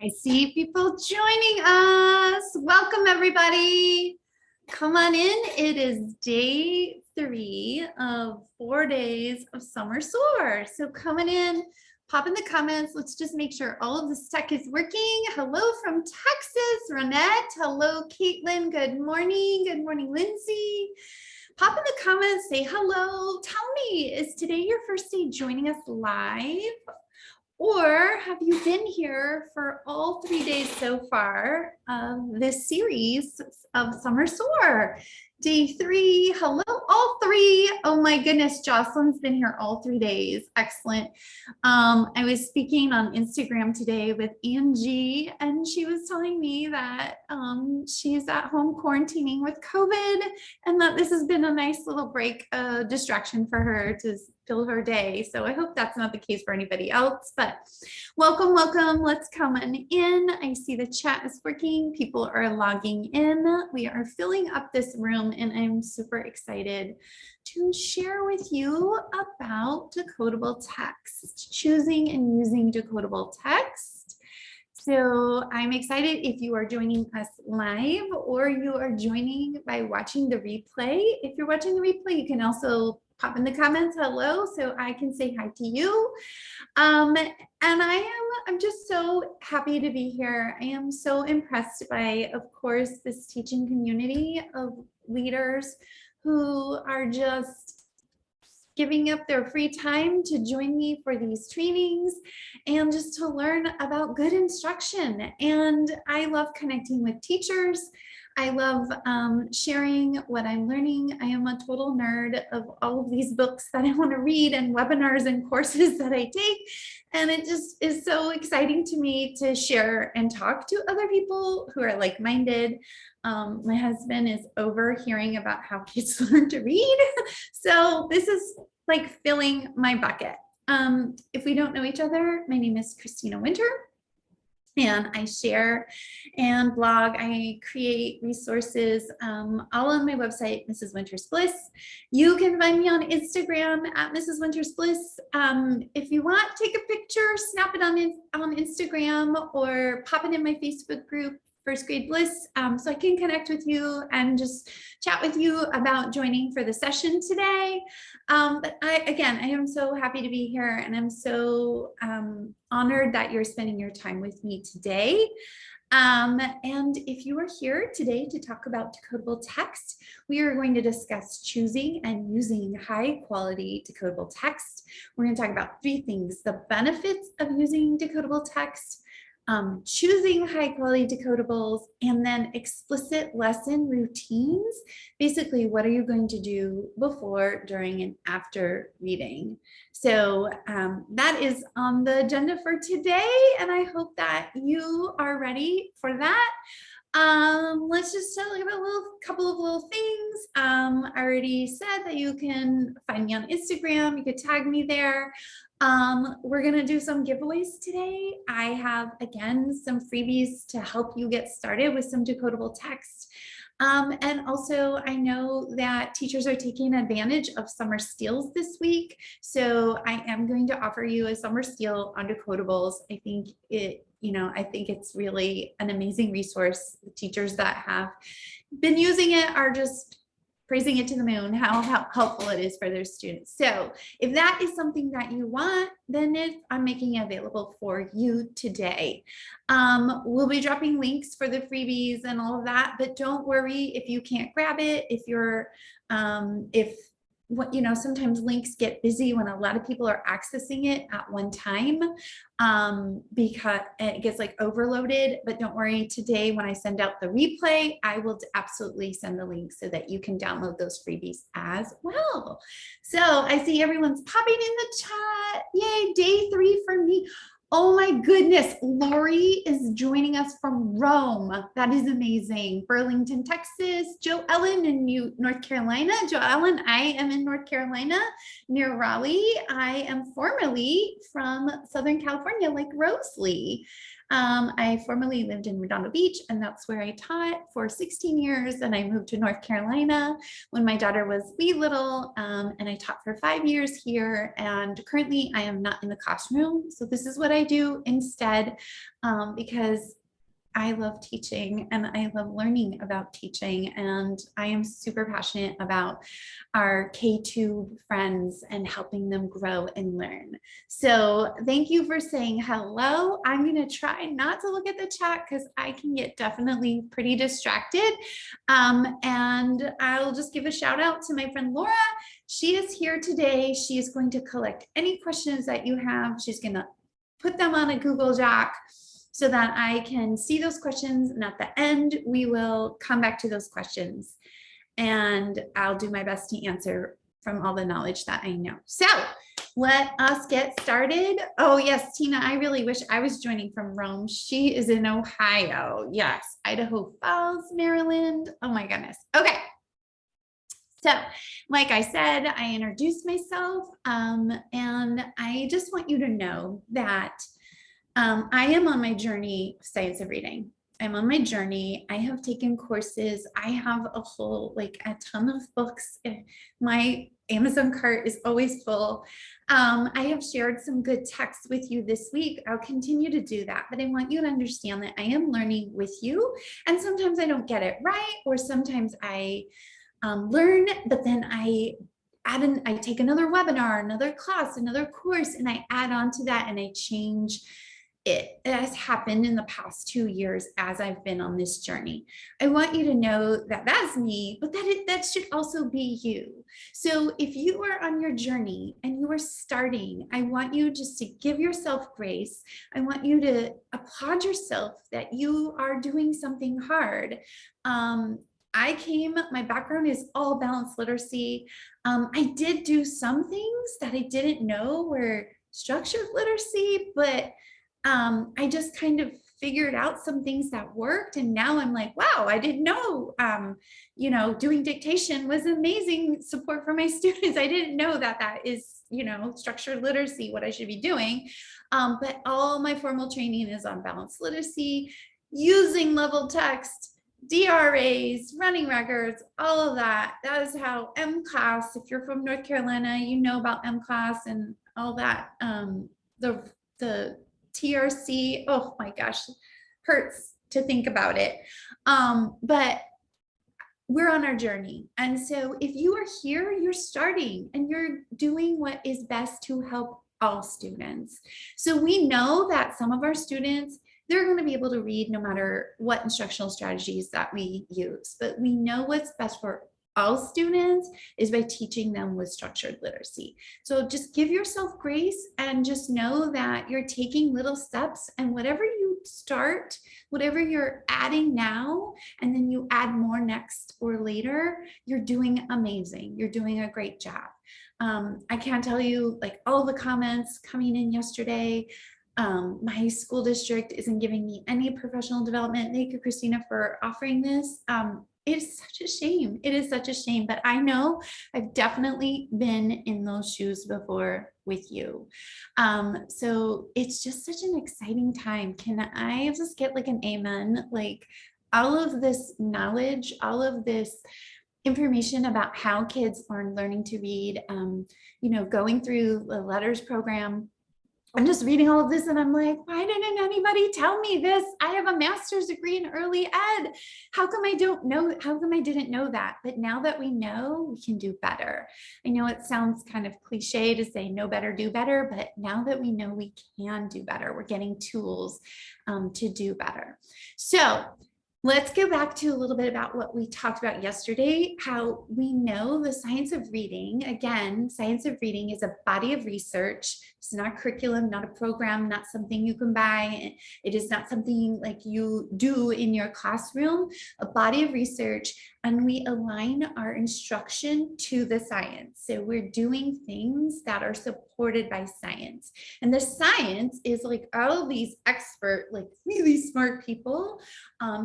I see people joining us. Welcome, everybody. Come on in. It is day 3 of 4 days of summer soar. So coming in, pop in the comments. Let's just make sure all of this tech is working. Hello from Texas, Ronette. Hello, Caitlin. Good morning. Good morning, Lindsay. Pop in the comments, say hello. Tell me, is today your first day joining us live? Or have you been here for all 3 days so far of this series of Summer Soar? Day 3, hello, all 3. Oh my goodness, Jocelyn's been here all 3 days. Excellent. I was speaking on Instagram today with Angie, and she was telling me that she's at home quarantining with COVID, and that this has been a nice little break, distraction for her to fill her day. So I hope that's not the case for anybody else, but welcome, welcome. Let's come on in. I see the chat is working. People are logging in. We are filling up this room, and I'm super excited to share with you about decodable text, choosing and using decodable text. So I'm excited if you are joining us live or you are joining by watching the replay. If you're watching the replay, you can also pop in the comments, hello, so I can say hi to you. And I'm just so happy to be here. I am so impressed by, of course, this teaching community of leaders who are just giving up their free time to join me for these trainings and just to learn about good instruction. And I love connecting with teachers. I love sharing what I'm learning. I am a total nerd of all of these books that I want to read and webinars and courses that I take. And it just is so exciting to me to share and talk to other people who are like-minded. My husband is over hearing about how kids learn to read. So this is like filling my bucket. If we don't know each other, my name is Christina Winter. And I share and blog. I create resources all on my website, Mrs. Winter's Bliss. You can find me on Instagram at Mrs. Winter's Bliss. If you want, take a picture, snap it on Instagram, or pop it in my Facebook group, First Grade Bliss, so I can connect with you and just chat with you about joining for the session today. But I am so happy to be here, and I'm so honored that you're spending your time with me today. And if you are here today to talk about decodable text, we are going to discuss choosing and using high quality decodable text. We're going to talk about 3 things: the benefits of using decodable text, choosing high quality decodables, and then explicit lesson routines. Basically, what are you going to do before, during, and after reading? So that is on the agenda for today, and I hope that you are ready for that. Let's just tell you about a couple of little things. I already said that you can find me on Instagram. You could tag me there. We're going to do some giveaways today. I have, again, some freebies to help you get started with some decodable text. And also, I know that teachers are taking advantage of summer steals this week. So I am going to offer you a summer steal on decodables. I think it's really an amazing resource. The teachers that have been using it are just praising it to the moon, how helpful it is for their students. So if that is something that you want, then I'm making it available for you today. We'll be dropping links for the freebies and all of that, but don't worry if you can't grab it. If you're, sometimes links get busy when a lot of people are accessing it at one time, because it gets like overloaded. But don't worry, today when I send out the replay, I will absolutely send the link so that you can download those freebies as well. So I see everyone's popping in the chat. Yay, day 3 for me. Oh my goodness, Lori is joining us from Rome. That is amazing. Burlington, Texas. Joe Ellen in North Carolina. Joe Ellen, I am in North Carolina near Raleigh. I am formerly from Southern California, like Rosalie. I formerly lived in Redondo Beach, and that's where I taught for 16 years. And I moved to North Carolina when my daughter was wee little, and I taught for 5 years here. And currently I am not in the classroom. So this is what I do instead, because I love teaching and I love learning about teaching, and I am super passionate about our K2 friends and helping them grow and learn. So thank you for saying hello. I'm going to try not to look at the chat because I can get definitely pretty distracted. And I'll just give a shout out to my friend Laura. She is here today. She is going to collect any questions that you have. She's going to put them on a Google Doc so that I can see those questions. And at the end, we will come back to those questions. And I'll do my best to answer from all the knowledge that I know. So let us get started. Oh yes, Tina, I really wish I was joining from Rome. She is in Ohio. Yes, Idaho Falls, Maryland. Oh my goodness. Okay. So like I said, I introduced myself, and I just want you to know that I am on my journey of science of reading. I'm on my journey. I have taken courses. I have a whole, like a ton of books. My Amazon cart is always full. I have shared some good texts with you this week. I'll continue to do that, but I want you to understand that I am learning with you. And sometimes I don't get it right, or sometimes I learn, but then I take another webinar, another class, another course, and I add on to that and I change it. It has happened in the past 2 years as I've been on this journey. I want you to know that that's me, but that should also be you. So if you are on your journey and you are starting, I want you just to give yourself grace. I want you to applaud yourself that you are doing something hard. My background is all balanced literacy. I did do some things that I didn't know were structured literacy, but I just kind of figured out some things that worked. And now I'm like, wow, I didn't know, doing dictation was amazing support for my students. I didn't know that is, structured literacy, what I should be doing. But all my formal training is on balanced literacy, using level text, DRAs, running records, all of that. That is how M-Class, if you're from North Carolina, you know about M-Class and all that, the TRC, oh my gosh, hurts to think about it. But we're on our journey. And so if you are here, you're starting and you're doing what is best to help all students. So we know that some of our students, they're going to be able to read no matter what instructional strategies that we use, but we know what's best for all students is by teaching them with structured literacy. So just give yourself grace and just know that you're taking little steps, and whatever you start, whatever you're adding now, and then you add more next or later, you're doing amazing. You're doing a great job. I can't tell you, like, all the comments coming in yesterday. My school district isn't giving me any professional development. Thank you, Christina, for offering this. It's such a shame. It is such a shame, but I know I've definitely been in those shoes before with you. So it's just such an exciting time. Can I just get like an amen? Like, all of this knowledge, all of this information about how kids are learning to read, going through the letters program. I'm just reading all of this and I'm like, why didn't anybody tell me this? I have a master's degree in early ed. How come I didn't know that? But now that we know, we can do better. I know it sounds kind of cliche to say know better, do better, but now that we know we can do better, we're getting tools to do better. So let's go back to a little bit about what we talked about yesterday, how we know the science of reading. Again, science of reading is a body of research. It's not a curriculum, not a program, not something you can buy. It is not something like you do in your classroom, a body of research, and we align our instruction to the science. So we're doing things that are supported by science. And the science is like all of these expert, like really smart people,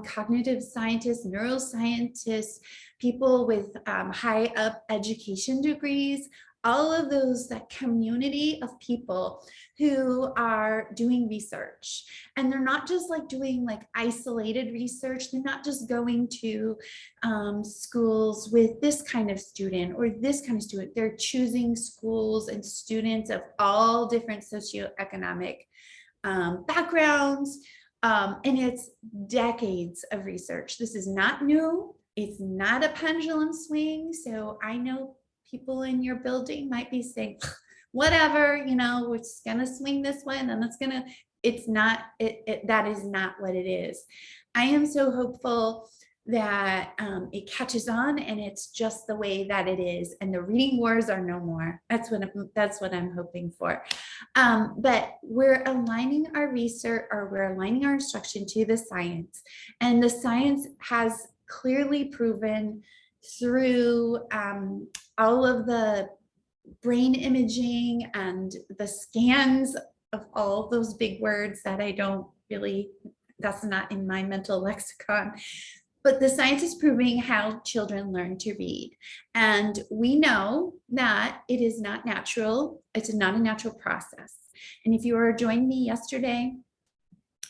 cognitive scientists, neuroscientists, people with high up education degrees, all of those, that community of people who are doing research. And they're not just like doing like isolated research. They're not just going to schools with this kind of student or this kind of student. They're choosing schools and students of all different socioeconomic backgrounds. And it's decades of research. This is not new. It's not a pendulum swing. So I know people in your building might be saying, whatever, you know, it's gonna swing this way and then it's not, that is not what it is. I am so hopeful that it catches on and it's just the way that it is, and the reading wars are no more. That's what I'm hoping for. But we're aligning our research, or we're aligning our instruction to the science, and the science has clearly proven through all of the brain imaging and the scans of all those big words that I don't really, that's not in my mental lexicon. But the science is proving how children learn to read. And we know that it is not natural. It's not a natural process. And if you were joining me yesterday,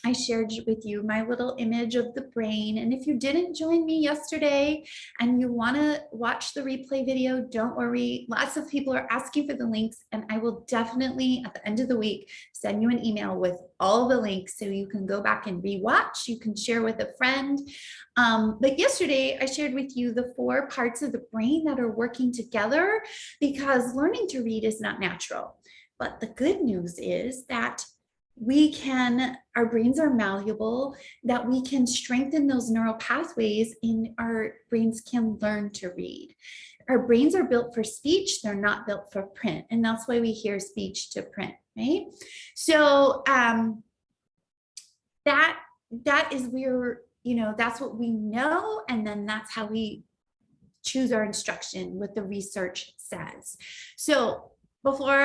I shared with you my little image of the brain. And if you didn't join me yesterday and you want to watch the replay video, don't worry. Lots of people are asking for the links, and I will definitely at the end of the week send you an email with all the links so you can go back and rewatch. You can share with a friend. But yesterday I shared with you the 4 parts of the brain that are working together, because learning to read is not natural. But the good news is that our brains are malleable, that we can strengthen those neural pathways and our brains can learn to read. Our brains are built for speech, they're not built for print. And that's why we hear speech to print, right? So that is where, you know, that's what we know. And then that's how we choose our instruction, what the research says. So before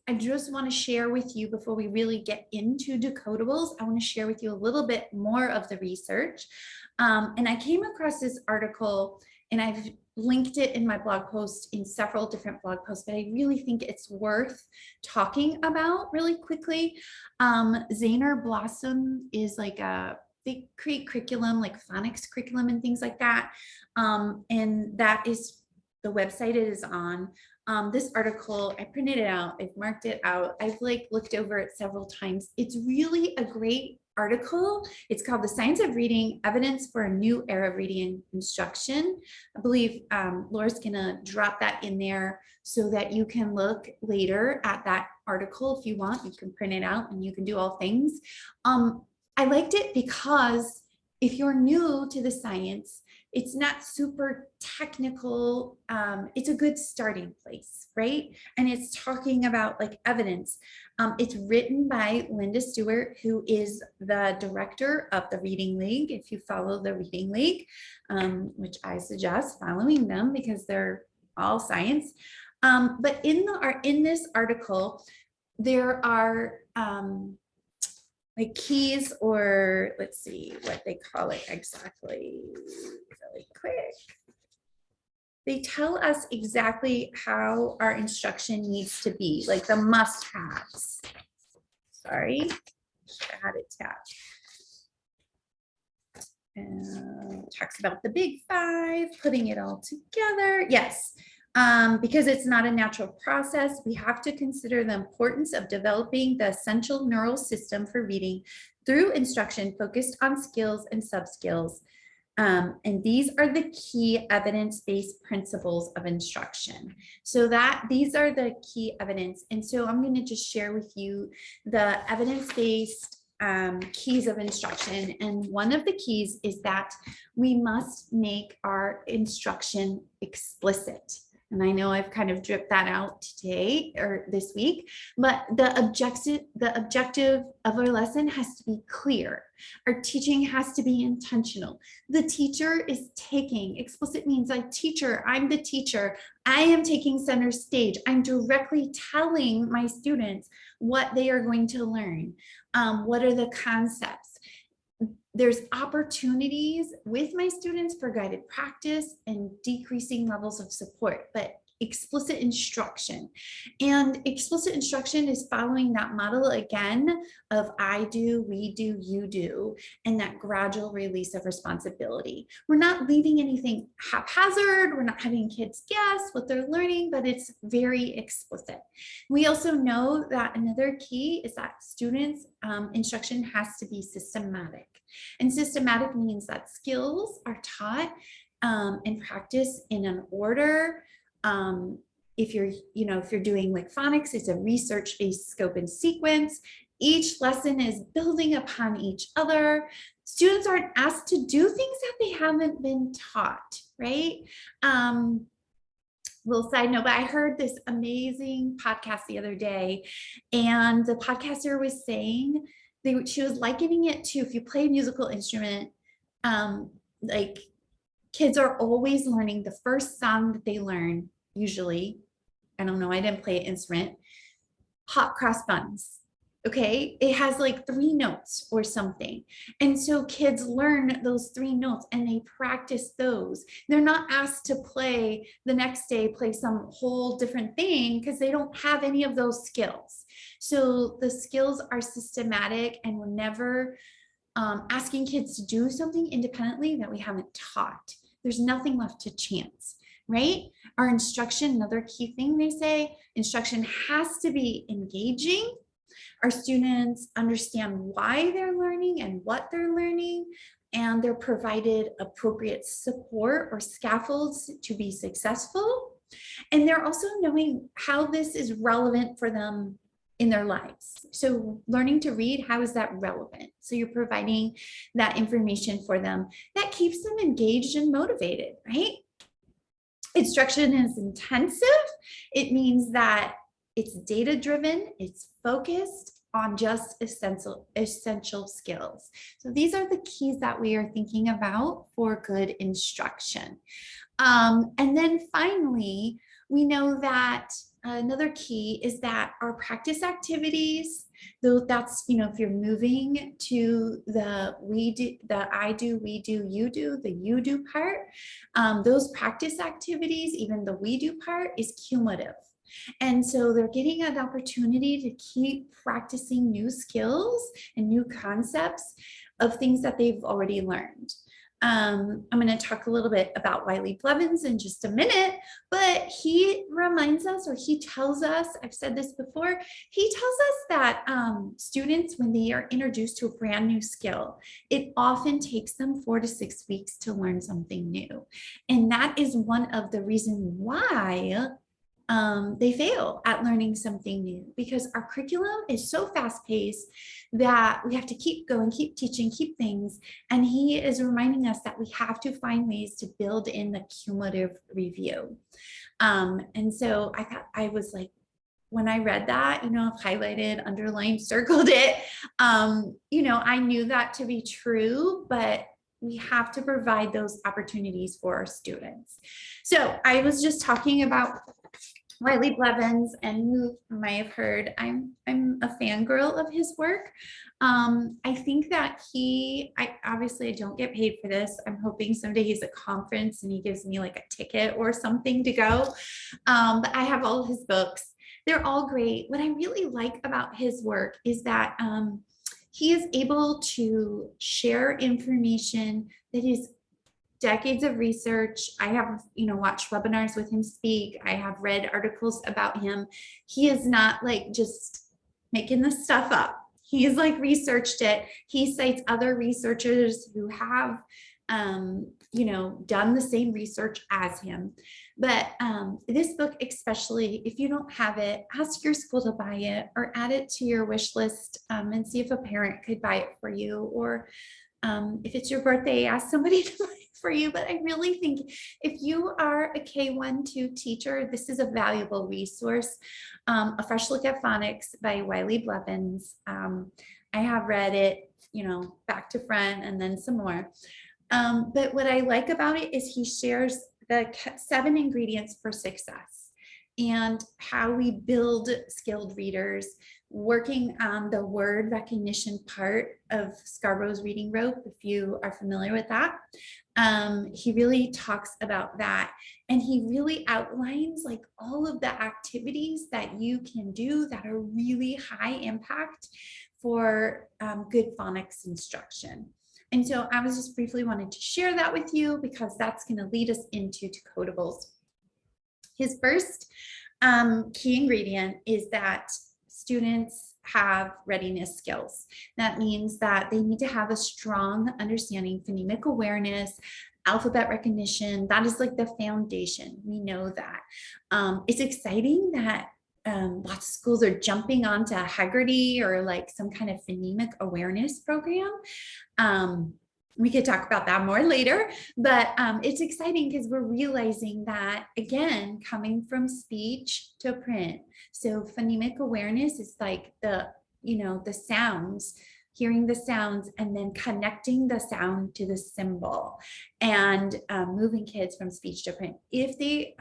I just want to share with you, before we really get into decodables, I want to share with you a little bit more of the research. And I came across this article, and I've linked it in my blog post, in several different blog posts, but I really think it's worth talking about really quickly. Zaner Blossom is like they create curriculum, like phonics curriculum and things like that. And that is the website it is on. This article, I printed it out, I've marked it out, I've like looked over it several times. It's really a great article. It's called The Science of Reading, Evidence for a New Era of Reading Instruction. I believe Laura's gonna drop that in there so that you can look later at that article if you want. You can print it out and you can do all things. I liked it because if you're new to the science, it's not super technical. It's a good starting place, right? And it's talking about like evidence. It's written by Linda Stewart, who is the director of the Reading League. If you follow the Reading League, which I suggest following them because they're all science. But in this article, there are like keys, or let's see what they call it exactly, really quick. They tell us exactly how our instruction needs to be, like the must-haves. Sorry, I had it tabbed. Talks about the big 5, putting it all together. Yes. Because it's not a natural process, we have to consider the importance of developing the essential neural system for reading through instruction focused on skills and sub-skills. And these are the key evidence-based principles of instruction. So these are the key evidence. And so I'm going to just share with you the evidence-based keys of instruction. And one of the keys is that we must make our instruction explicit. And I know I've kind of dripped that out today or this week, but the objective of our lesson has to be clear. Our teaching has to be intentional. The teacher is taking, explicit means I'm the teacher. I am taking center stage. I'm directly telling my students what they are going to learn. What are the concepts? There's opportunities with my students for guided practice and decreasing levels of support, but explicit instruction. And explicit instruction is following that model again of I do, we do, you do, and that gradual release of responsibility. We're not leaving anything haphazard. We're not having kids guess what they're learning, but it's very explicit. We also know that another key is that students' instruction has to be systematic. And systematic means that skills are taught and practice in an order. If you're doing like phonics, it's a research-based scope and sequence. Each lesson is building upon each other. Students aren't asked to do things that they haven't been taught, right? Little side note, but I heard this amazing podcast the other day, and the podcaster was saying, she was likening it to if you play a musical instrument, like kids are always learning the first song that they learn, usually, I don't know, I didn't play an instrument, hot cross buns. Okay, it has like 3 notes or something. And so kids learn those 3 notes and they practice those. They're not asked to play the next day, play some whole different thing because they don't have any of those skills. So the skills are systematic, and we're never asking kids to do something independently that we haven't taught. There's nothing left to chance, right? Our instruction, another key thing they say, instruction has to be engaging. Our students understand why they're learning and what they're learning, and they're provided appropriate support or scaffolds to be successful. And they're also knowing how this is relevant for them in their lives. So learning to read, how is that relevant? So you're providing that information for them that keeps them engaged and motivated, right? Instruction is intensive. It means that it's data-driven, it's focused on just essential skills. So these are the keys that we are thinking about for good instruction. And then finally, we know that another key is that our practice activities, though that's, if you're moving to the we do, the I do, we do, you do, the you do part, those practice activities, even the we do part, is cumulative. And so they're getting an opportunity to keep practicing new skills and new concepts of things that they've already learned. I'm going to talk a little bit about Wiley Blevins in just a minute, but he reminds us, or he tells us, I've said this before, he tells us that students, when they are introduced to a brand new skill, it often takes them 4 to 6 weeks to learn something new. And that is one of the reasons why they fail at learning something new, because our curriculum is so fast paced that we have to keep going, keep teaching, keep things. And he is reminding us that we have to find ways to build in the cumulative review. And so I was like, when I read that, I've highlighted, underlined, circled it, I knew that to be true, but we have to provide those opportunities for our students. So I was just talking about Wiley Blevins, and you might have heard, I'm a fangirl of his work. I think that I obviously don't get paid for this. I'm hoping someday he's at a conference and he gives me like a ticket or something to go. But I have all his books. They're all great. What I really like about his work is that he is able to share information that is decades of research. I have, watched webinars with him speak. I have read articles about him. He is not like just making this stuff up. He's like researched it. He cites other researchers who have, done the same research as him. But this book, especially, if you don't have it, ask your school to buy it or add it to your wish list and see if a parent could buy it for you. Or if it's your birthday, ask somebody to buy it for you. But I really think if you are a K-1-2 teacher, this is a valuable resource. A Fresh Look at Phonics by Wiley Blevins. I have read it, back to front and then some more. But what I like about it is he shares the 7 ingredients for success. and how we build skilled readers, working on the word recognition part of Scarborough's reading rope, if you are familiar with that. He really talks about that, and he really outlines like all of the activities that you can do that are really high impact for good phonics instruction. And so I was just briefly wanted to share that with you because that's going to lead us into Decodables. His first key ingredient is that students have readiness skills. That means that they need to have a strong understanding, phonemic awareness, alphabet recognition. That is like the foundation. We know that. It's exciting that lots of schools are jumping onto Haggerty or like some kind of phonemic awareness program. We could talk about that more later, but it's exciting because we're realizing that, again, coming from speech to print. So phonemic awareness is like the sounds, hearing the sounds and then connecting the sound to the symbol and moving kids from speech to print. If they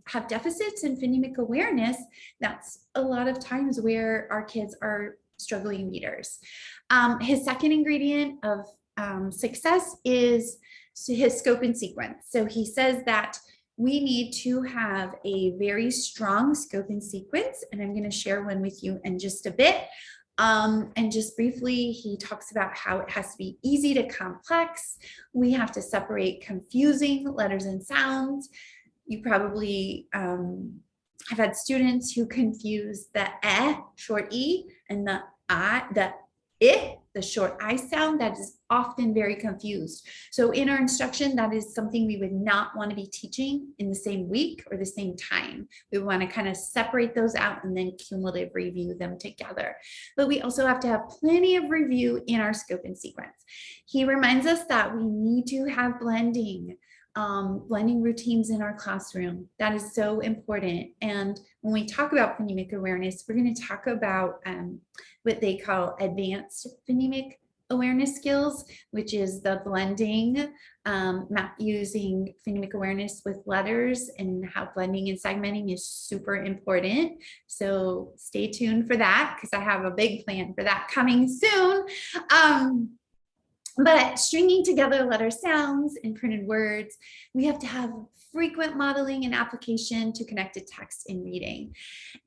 have deficits in phonemic awareness, that's a lot of times where our kids are struggling readers. His second ingredient of success is his scope and sequence. So he says that we need to have a very strong scope and sequence, and I'm going to share one with you in just a bit. And just briefly, he talks about how it has to be easy to complex. We have to separate confusing letters and sounds. You probably have had students who confuse the short e, and the I, the I, the short I sound. That is often very confused. So in our instruction, that is something we would not want to be teaching in the same week or the same time. We want to kind of separate those out and then cumulative review them together. But we also have to have plenty of review in our scope and sequence. He reminds us that we need to have blending routines in our classroom. That is so important. And when we talk about phonemic awareness, we're going to talk about what they call advanced phonemic awareness skills, which is the blending, using phonemic awareness with letters, and how blending and segmenting is super important. So stay tuned for that because I have a big plan for that coming soon. But stringing together letter sounds and printed words, we have to have frequent modeling and application to connected text in reading.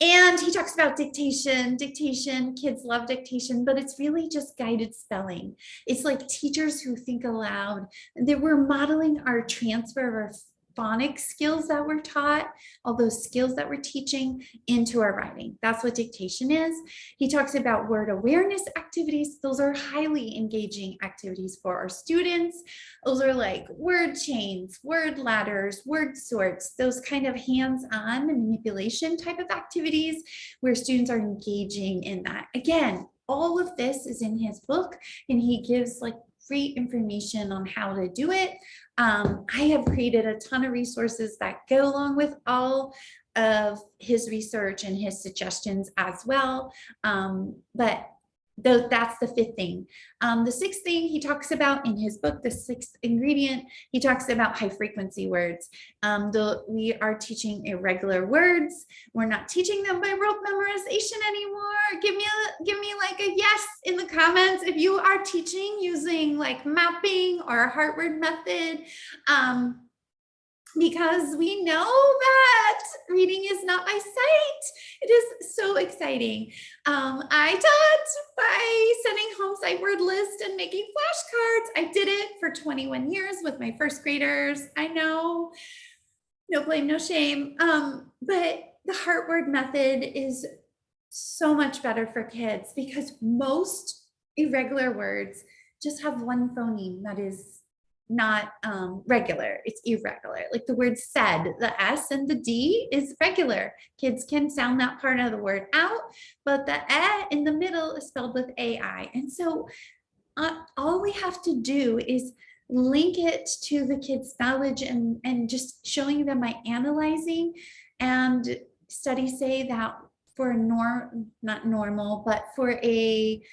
And he talks about dictation. Dictation, kids love dictation, but it's really just guided spelling. It's like teachers who think aloud, that we're modeling our transfer of our phonics skills that we're taught, all those skills that we're teaching into our writing. That's what dictation is. He talks about word awareness activities. Those are highly engaging activities for our students. Those are like word chains, word ladders, word sorts, those kind of hands-on manipulation type of activities where students are engaging in that. Again, all of this is in his book, and he gives like free information on how to do it. I have created a ton of resources that go along with all of his research and his suggestions as well. But that's the fifth thing. The sixth thing he talks about in his book, the sixth ingredient, he talks about high frequency words. We are teaching irregular words. We're not teaching them by rote memorization anymore. Give me like a yes in the comments if you are teaching using like mapping or a heart word method. Because we know that reading is not by sight. It is so exciting. I taught by sending home sight word list and making flashcards. I did it for 21 years with my first graders. I know, no blame, no shame. But the heart word method is so much better for kids because most irregular words just have one phoneme that is not regular, it's irregular. Like the word said, the S and the D is regular. Kids can sound that part of the word out, but the E in the middle is spelled with AI. And so all we have to do is link it to the kids' knowledge and just showing them by analyzing. And studies say that for a not normal, but for a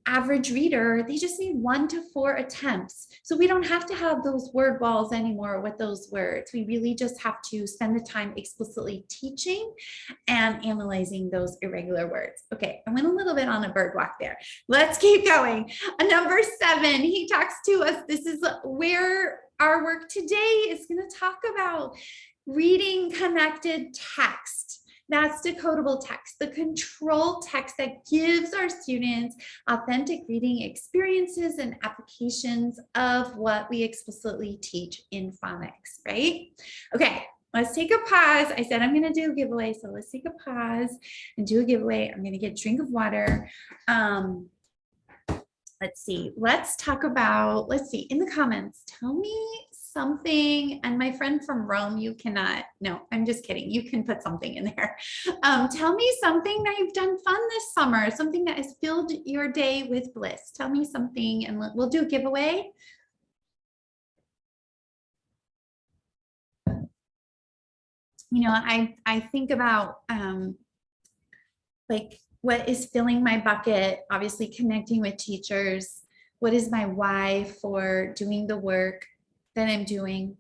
average reader, they just need 1 to 4 attempts. So we don't have to have those word walls anymore with those words. We really just have to spend the time explicitly teaching and analyzing those irregular words. Okay, I went a little bit on a bird walk there. Let's keep going. Number 7, he talks to us. This is where our work today is going to talk about reading connected text. That's decodable text, the control text that gives our students authentic reading experiences and applications of what we explicitly teach in phonics, right? Okay, let's take a pause. I said I'm going to do a giveaway, so let's take a pause and do a giveaway. I'm going to get a drink of water. Let's see. Let's talk about, let's see, in the comments, tell me something. And my friend from Rome, you cannot, no, I'm just kidding. You can put something in there. Tell me something that you've done fun this summer, something that has filled your day with bliss. Tell me something and we'll do a giveaway. You know, I think about like, what is filling my bucket? Obviously connecting with teachers. What is my why for doing the work that I'm doing?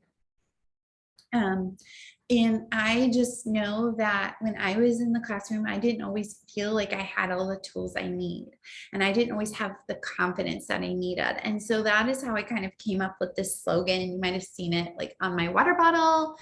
And I just know that when I was in the classroom, I didn't always feel like I had all the tools I need. And I didn't always have the confidence that I needed. And so that is how I kind of came up with this slogan. You might have seen it like on my water bottle.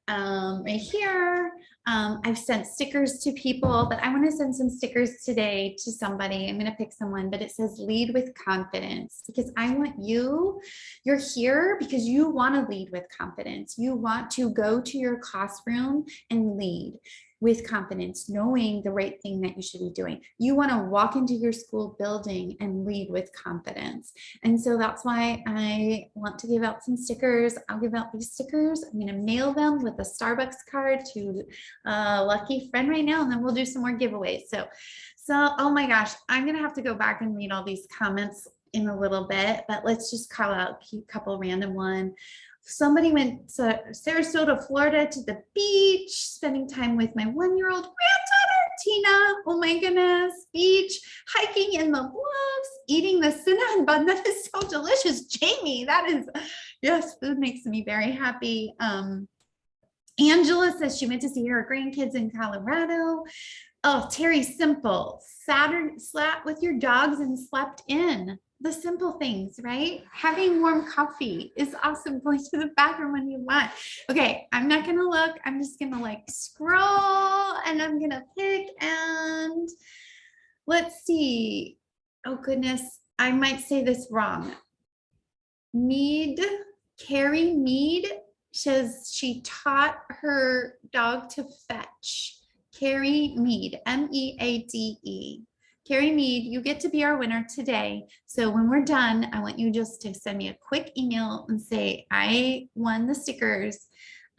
Right here. I've sent stickers to people, but I want to send some stickers today to somebody. I'm going to pick someone, but it says lead with confidence, because I want you, you're here because you want to lead with confidence. You want to go to your classroom and lead with confidence, knowing the right thing that you should be doing. You want to walk into your school building and lead with confidence. And so that's why I want to give out some stickers. I'll give out these stickers. I'm going to mail them with a Starbucks card to a lucky friend right now, and then we'll do some more giveaways. So, oh my gosh, I'm going to have to go back and read all these comments in a little bit, but let's just call out a couple random one. Somebody went to Sarasota, Florida to the beach, spending time with my 1-year-old granddaughter, Tina. Oh my goodness, beach, hiking in the bluffs, eating the cinnamon bun. That is so delicious. Jamie, that is, yes, food makes me very happy. Angela says she went to see her grandkids in Colorado. Oh, Terry Simple, Saturn, slept with your dogs and slept in. The simple things, right? Having warm coffee is awesome. Going to the bathroom when you want. Okay, I'm not gonna look. I'm just gonna like scroll and I'm gonna pick and let's see. Oh goodness, I might say this wrong. Carrie Mead says she taught her dog to fetch. Carrie Mead, M-E-A-D-E. Carrie Mead, you get to be our winner today. So when we're done, I want you just to send me a quick email and say, I won the stickers,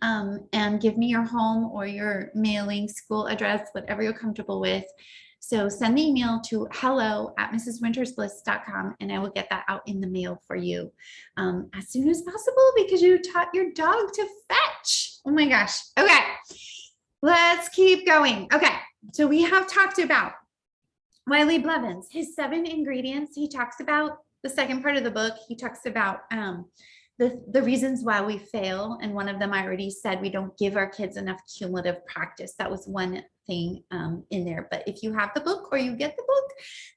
and give me your home or your mailing school address, whatever you're comfortable with. So send the email to hello@mrswintersbliss.com and I will get that out in the mail for you as soon as possible because you taught your dog to fetch. Oh my gosh. Okay, let's keep going. Okay, so we have talked about Wiley Blevins, his 7 ingredients. He talks about the second part of the book. He talks about the reasons why we fail. And one of them I already said, we don't give our kids enough cumulative practice. That was one thing in there. But if you have the book or you get the book,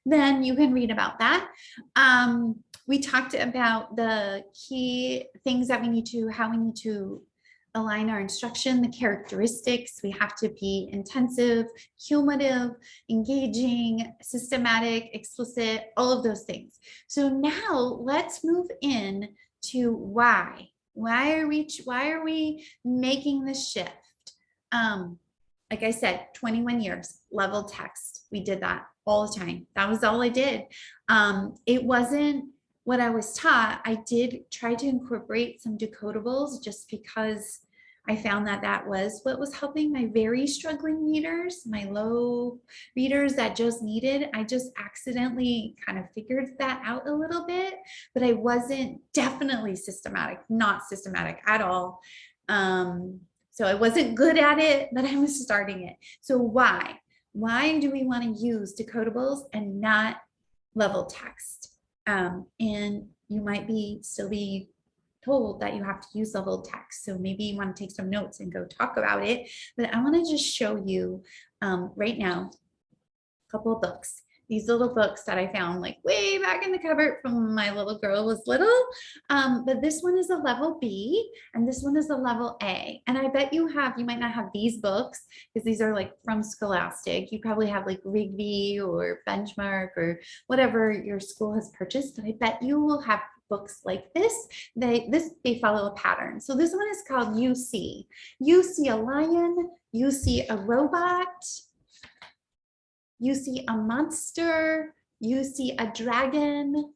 then you can read about that. We talked about the key things that we need to, how we need to align our instruction, the characteristics. We have to be intensive, cumulative, engaging, systematic, explicit, all of those things. So now let's move in to why. Why are we making this shift? Like I said, 21 years, level text. We did that all the time. That was all I did. It wasn't what I was taught. I did try to incorporate some decodables just because I found that that was what was helping my very struggling readers, my low readers that just needed. I just accidentally kind of figured that out a little bit, but I wasn't definitely systematic, not systematic at all. So I wasn't good at it, but I was starting it. So why? Why do we want to use decodables and not level text. And you might still be told that you have to use level text. So maybe you want to take some notes and go talk about it. But I want to just show you right now a couple of books. These little books that I found like way back in the cupboard from when my little girl was little. But this one is a level B and this one is a level A. And I bet you might not have these books because these are like from Scholastic. You probably have like Rigby or Benchmark or whatever your school has purchased. But I bet you will have books like this. They follow a pattern. So this one is called You See. You see a lion, you see a robot, you see a monster, you see a dragon,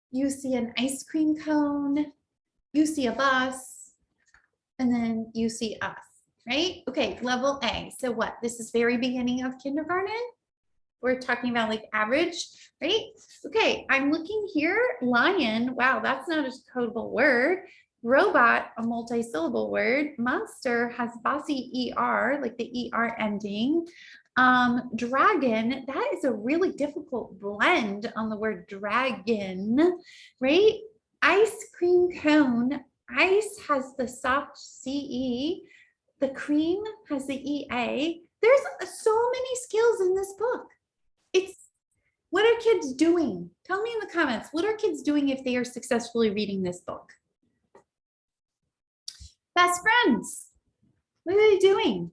you see an ice cream cone, you see a bus, and then you see us, right? Okay, level A. So what? This is very beginning of kindergarten. We're talking about like average, right? Okay, I'm looking here. Lion, wow, that's not a decodable word. Robot, a multi-syllable word. Monster has bossy ER, like the ER ending. Dragon, that is a really difficult blend on the word dragon, right? Ice cream cone, ice has the soft CE, the cream has the EA. There's so many skills in this book. What are kids doing? Tell me in the comments, what are kids doing if they are successfully reading this book? Best friends, what are they doing?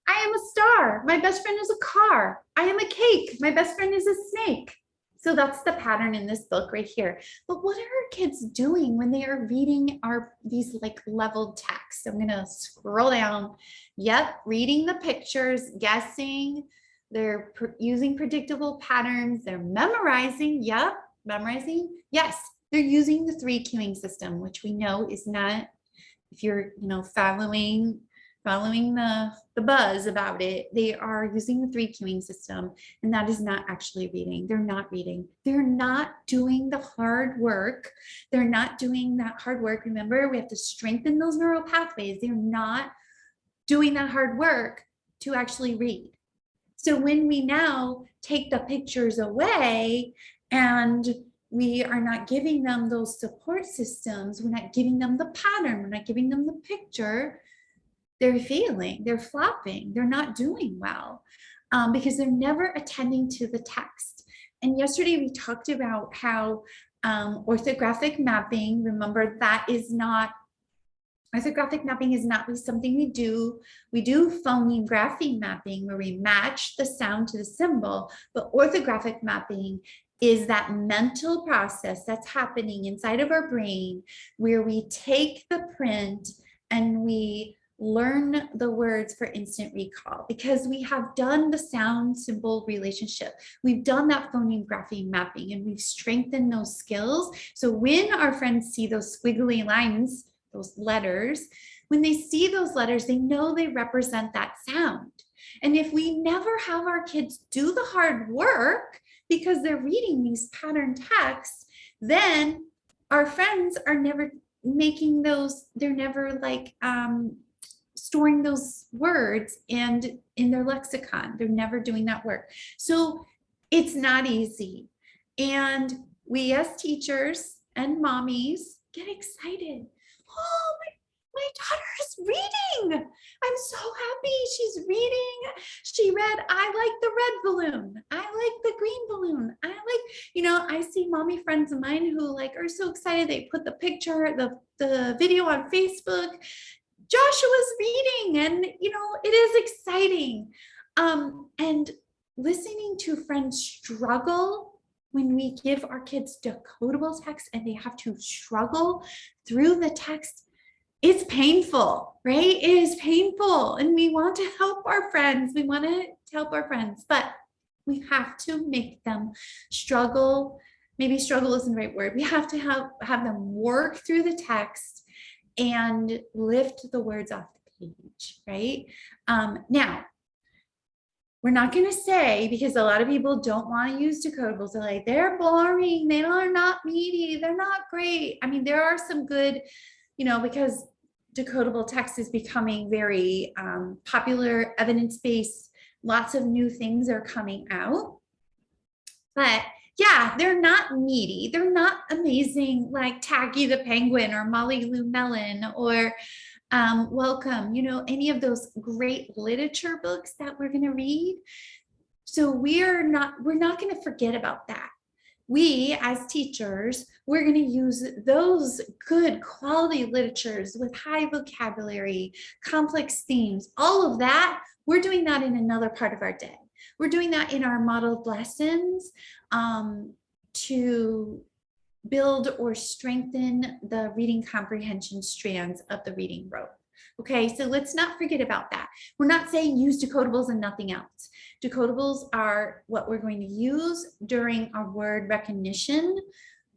I am a star. My best friend is a car. I am a cake. My best friend is a snake. So that's the pattern in this book right here. But what are our kids doing when they are reading these like leveled texts? I'm gonna scroll down. Yep, reading the pictures, guessing. They're using predictable patterns. They're memorizing. Yep, memorizing. Yes, they're using the 3 cueing system, which we know is not, if you're following the buzz about it, they are using the 3 cueing system, and that is not actually reading. They're not reading. They're not doing the hard work. They're not doing that hard work. Remember, we have to strengthen those neural pathways. They're not doing that hard work to actually read. So when we now take the pictures away and we are not giving them those support systems, we're not giving them the pattern, we're not giving them the picture, they're failing, they're flopping, they're not doing well because they're never attending to the text. And yesterday we talked about how orthographic mapping, remember that is not, orthographic mapping is not something we do. We do phoneme grapheme mapping where we match the sound to the symbol, but orthographic mapping is that mental process that's happening inside of our brain where we take the print and we learn the words for instant recall because we have done the sound symbol relationship. We've done that phoneme grapheme mapping and we've strengthened those skills. So when our friends see those squiggly lines, those letters, when they see those letters, they know they represent that sound. And if we never have our kids do the hard work because they're reading these pattern texts, then our friends are never making those, they're never like storing those words and in their lexicon. They're never doing that work. So it's not easy. And we as teachers and mommies get excited. Oh, my daughter is reading. I'm so happy she's reading. She read, I like the red balloon. I like the green balloon. I like, I see mommy friends of mine who like are so excited. They put the picture, the video on Facebook. Joshua's reading and, it is exciting. And listening to friends struggle when we give our kids decodable text and they have to struggle through the text, it's painful, right? It is painful. And we want to help our friends. We want to help our friends, but we have to make them struggle. Maybe struggle isn't the right word. We have to have them work through the text and lift the words off the page, right? Now, we're not going to say, because a lot of people don't want to use decodables. They're like, they're boring. They are not meaty. They're not great. I mean, there are some good, because decodable text is becoming very popular, evidence-based, lots of new things are coming out. But yeah, they're not meaty. They're not amazing like Tacky the Penguin or Molly Lou Melon or Welcome, you know, any of those great literature books that we're going to read. So we're not going to forget about that. We as teachers, we're going to use those good quality literatures with high vocabulary, complex themes, all of that. We're doing that in another part of our day. We're doing that in our modeled lessons to build or strengthen the reading comprehension strands of the reading rope. Okay, so let's not forget about that. We're not saying use decodables and nothing else. Decodables are what we're going to use during our word recognition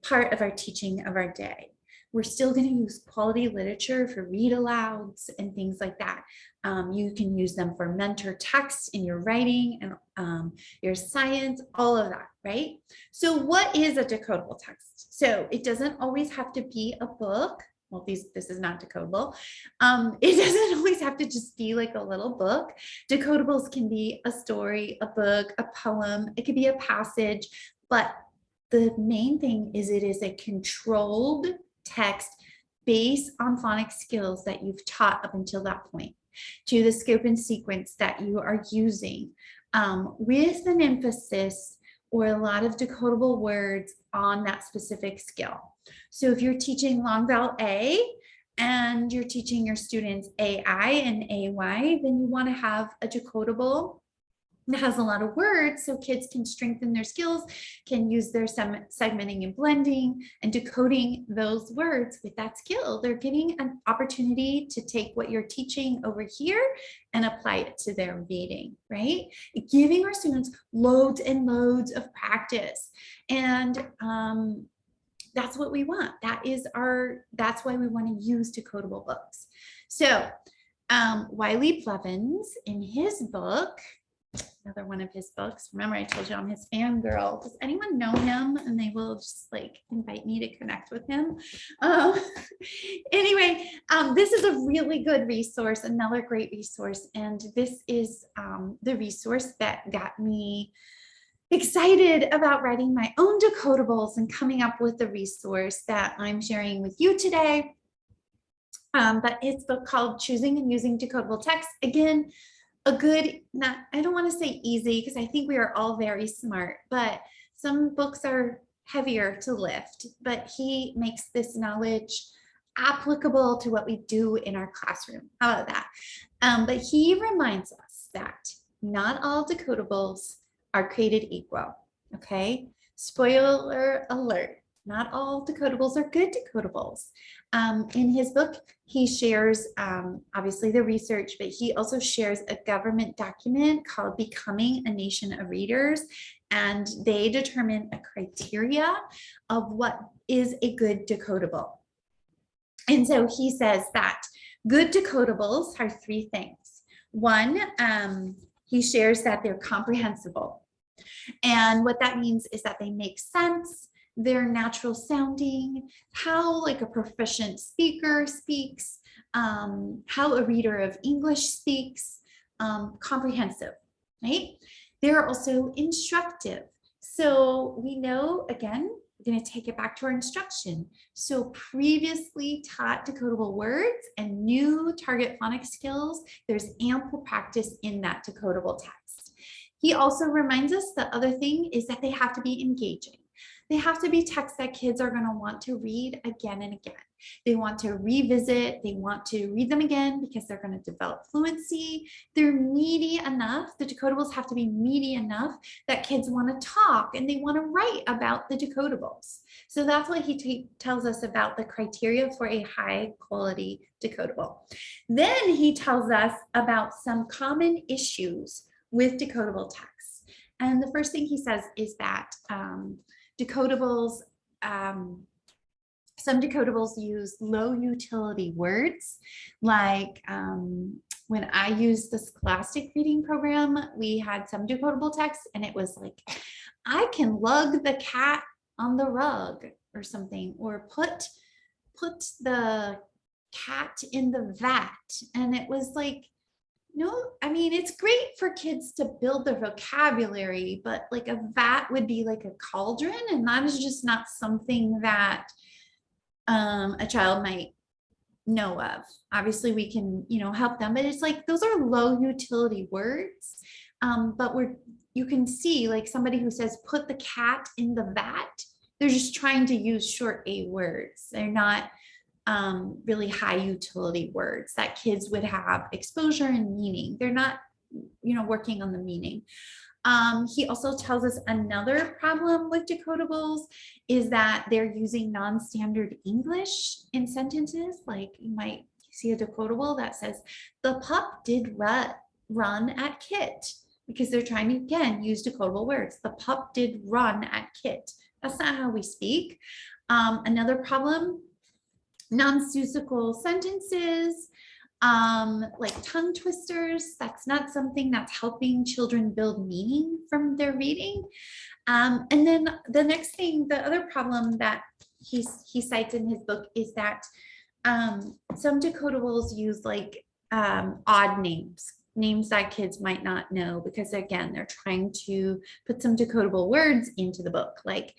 part of our teaching of our day. We're still going to use quality literature for read alouds and things like that. You can use them for mentor text in your writing and your science, all of that, right? So what is a decodable text? So it doesn't always have to be a book. Well, this is not decodable. It doesn't always have to just be like a little book. Decodables can be a story, a book, a poem. It could be a passage, but the main thing is it is a controlled text based on phonics skills that you've taught up until that point, to the scope and sequence that you are using, with an emphasis or a lot of decodable words on that specific skill. So if you're teaching long vowel A and you're teaching your students AI and AY, then you want to have a decodable that has a lot of words so kids can strengthen their skills, can use their segmenting and blending and decoding those words with that skill. They're getting an opportunity to take what you're teaching over here and apply it to their reading, right? Giving our students loads and loads of practice. And that's what we want. That's why we want to use decodable books. So Wiley Blevins in his book, another one of his books. Remember, I told you I'm his fangirl. Does anyone know him? And they will just like invite me to connect with him. Anyway, this is a really good resource, another great resource. And this is the resource that got me excited about writing my own decodables and coming up with the resource that I'm sharing with you today. But it's a book called Choosing and Using Decodable Text. Again, a good, I don't want to say easy because I think we are all very smart, but some books are heavier to lift, but he makes this knowledge applicable to what we do in our classroom. How about that? But he reminds us that not all decodables are created equal, okay? Spoiler alert, not all decodables are good decodables. In his book, he shares obviously the research, but he also shares a government document called Becoming a Nation of Readers, and they determine a criteria of what is a good decodable. And so he says that good decodables are three things. One, he shares that they're comprehensible. And what that means is that they make sense, they're natural sounding, how like a proficient speaker speaks, how a reader of English speaks, comprehensive, right? They're also instructive. So we know, again, we're going to take it back to our instruction. So previously taught decodable words and new target phonics skills, there's ample practice in that decodable text. He also reminds us the other thing is that they have to be engaging. They have to be texts that kids are going to want to read again and again. They want to revisit, they want to read them again because they're going to develop fluency. They're meaty enough, the decodables have to be meaty enough that kids want to talk and they want to write about the decodables. So that's what he tells us about the criteria for a high quality decodable. Then he tells us about some common issues with decodable texts. And the first thing he says is that decodables, some decodables use low utility words. Like when I used the Scholastic reading program, we had some decodable text and it was like, I can lug the cat on the rug or something, or put the cat in the vat. And it was like, No, I mean, it's great for kids to build their vocabulary, but like a vat would be like a cauldron, and that is just not something that a child might know of. Obviously, we can, help them, but it's like those are low utility words. But you can see like somebody who says, put the cat in the vat, they're just trying to use short A words. They're not really high utility words that kids would have exposure and meaning. They're not, working on the meaning. He also tells us another problem with decodables is that they're using non-standard English in sentences. Like you might see a decodable that says, the pup did run at Kit, because they're trying to, again, use decodable words. The pup did run at Kit. That's not how we speak. Another problem, nonsensical sentences, like tongue twisters. That's not something that's helping children build meaning from their reading. And then the next thing, the other problem that he cites in his book is that some decodables use like odd names that kids might not know, because again, they're trying to put some decodable words into the book. Like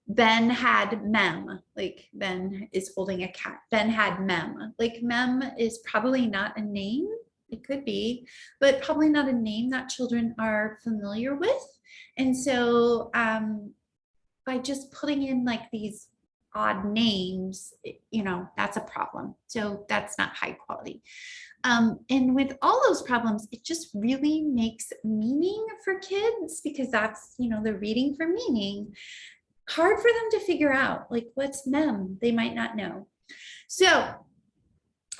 Ben had mem, like Ben is holding a cat. Ben had mem. Like mem is probably not a name. It could be, but probably not a name that children are familiar with. And so by just putting in like these odd names, that's a problem. So that's not high quality. And with all those problems, it just really makes meaning for kids, because that's, they're reading for meaning, hard for them to figure out, like what's mem, they might not know. So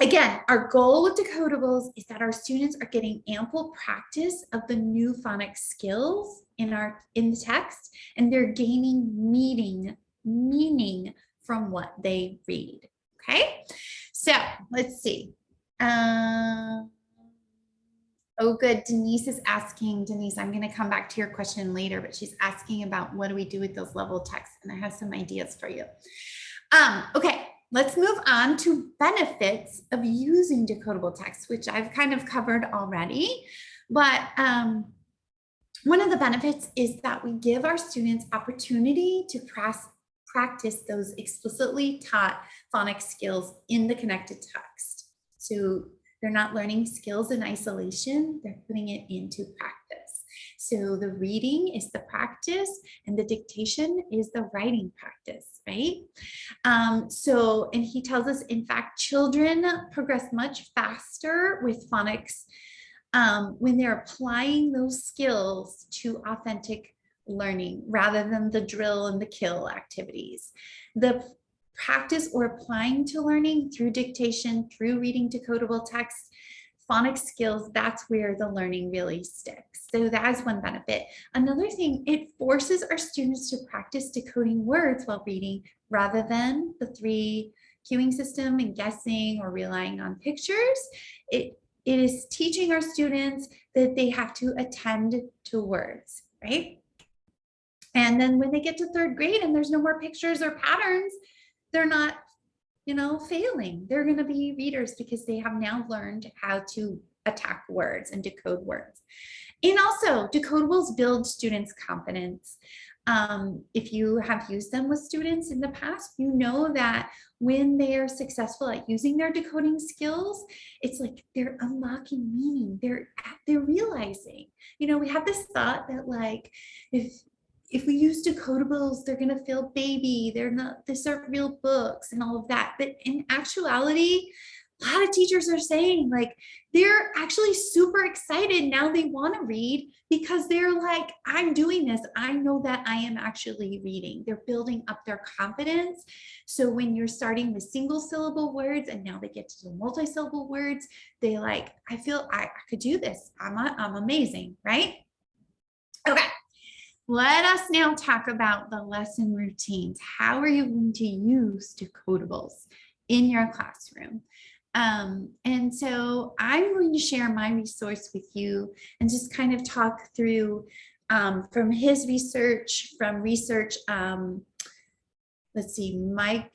again, our goal with decodables is that our students are getting ample practice of the new phonics skills in the text, and they're gaining meaning from what they read. Okay, so let's see. Oh, good. Denise is asking, Denise, I'm going to come back to your question later, but she's asking about what do we do with those level texts, and I have some ideas for you. Okay, let's move on to benefits of using decodable text, which I've kind of covered already. But one of the benefits is that we give our students opportunity to practice those explicitly taught phonics skills in the connected text. So they're not learning skills in isolation, they're putting it into practice. So the reading is the practice and the dictation is the writing practice, right? And he tells us, in fact, children progress much faster with phonics when they're applying those skills to authentic learning rather than the drill and the kill activities. The practice or applying to learning through dictation, through reading decodable text, phonics skills, that's where the learning really sticks. So that is one benefit. Another thing, it forces our students to practice decoding words while reading rather than the 3 cueing system and guessing or relying on pictures. It is teaching our students that they have to attend to words, right? And then when they get to 3rd grade and there's no more pictures or patterns, they're not, failing. They're going to be readers because they have now learned how to attack words and decode words. And also, decodables build students' confidence. If you have used them with students in the past, you know that when they are successful at using their decoding skills, it's like they're unlocking meaning. They're realizing, we have this thought that like, if we use decodables, they're going to feel baby. These aren't real books and all of that. But in actuality, a lot of teachers are saying like, they're actually super excited now. They want to read because they're like, I'm doing this. I know that I am actually reading. They're building up their confidence. So when you're starting with single syllable words and now they get to the multi-syllable words, they like, I feel I could do this. I'm amazing, right? Okay. Let us now talk about the lesson routines. How are you going to use decodables in your classroom? And so I'm going to share my resource with you and just kind of talk through from his research, from research let's see, Linda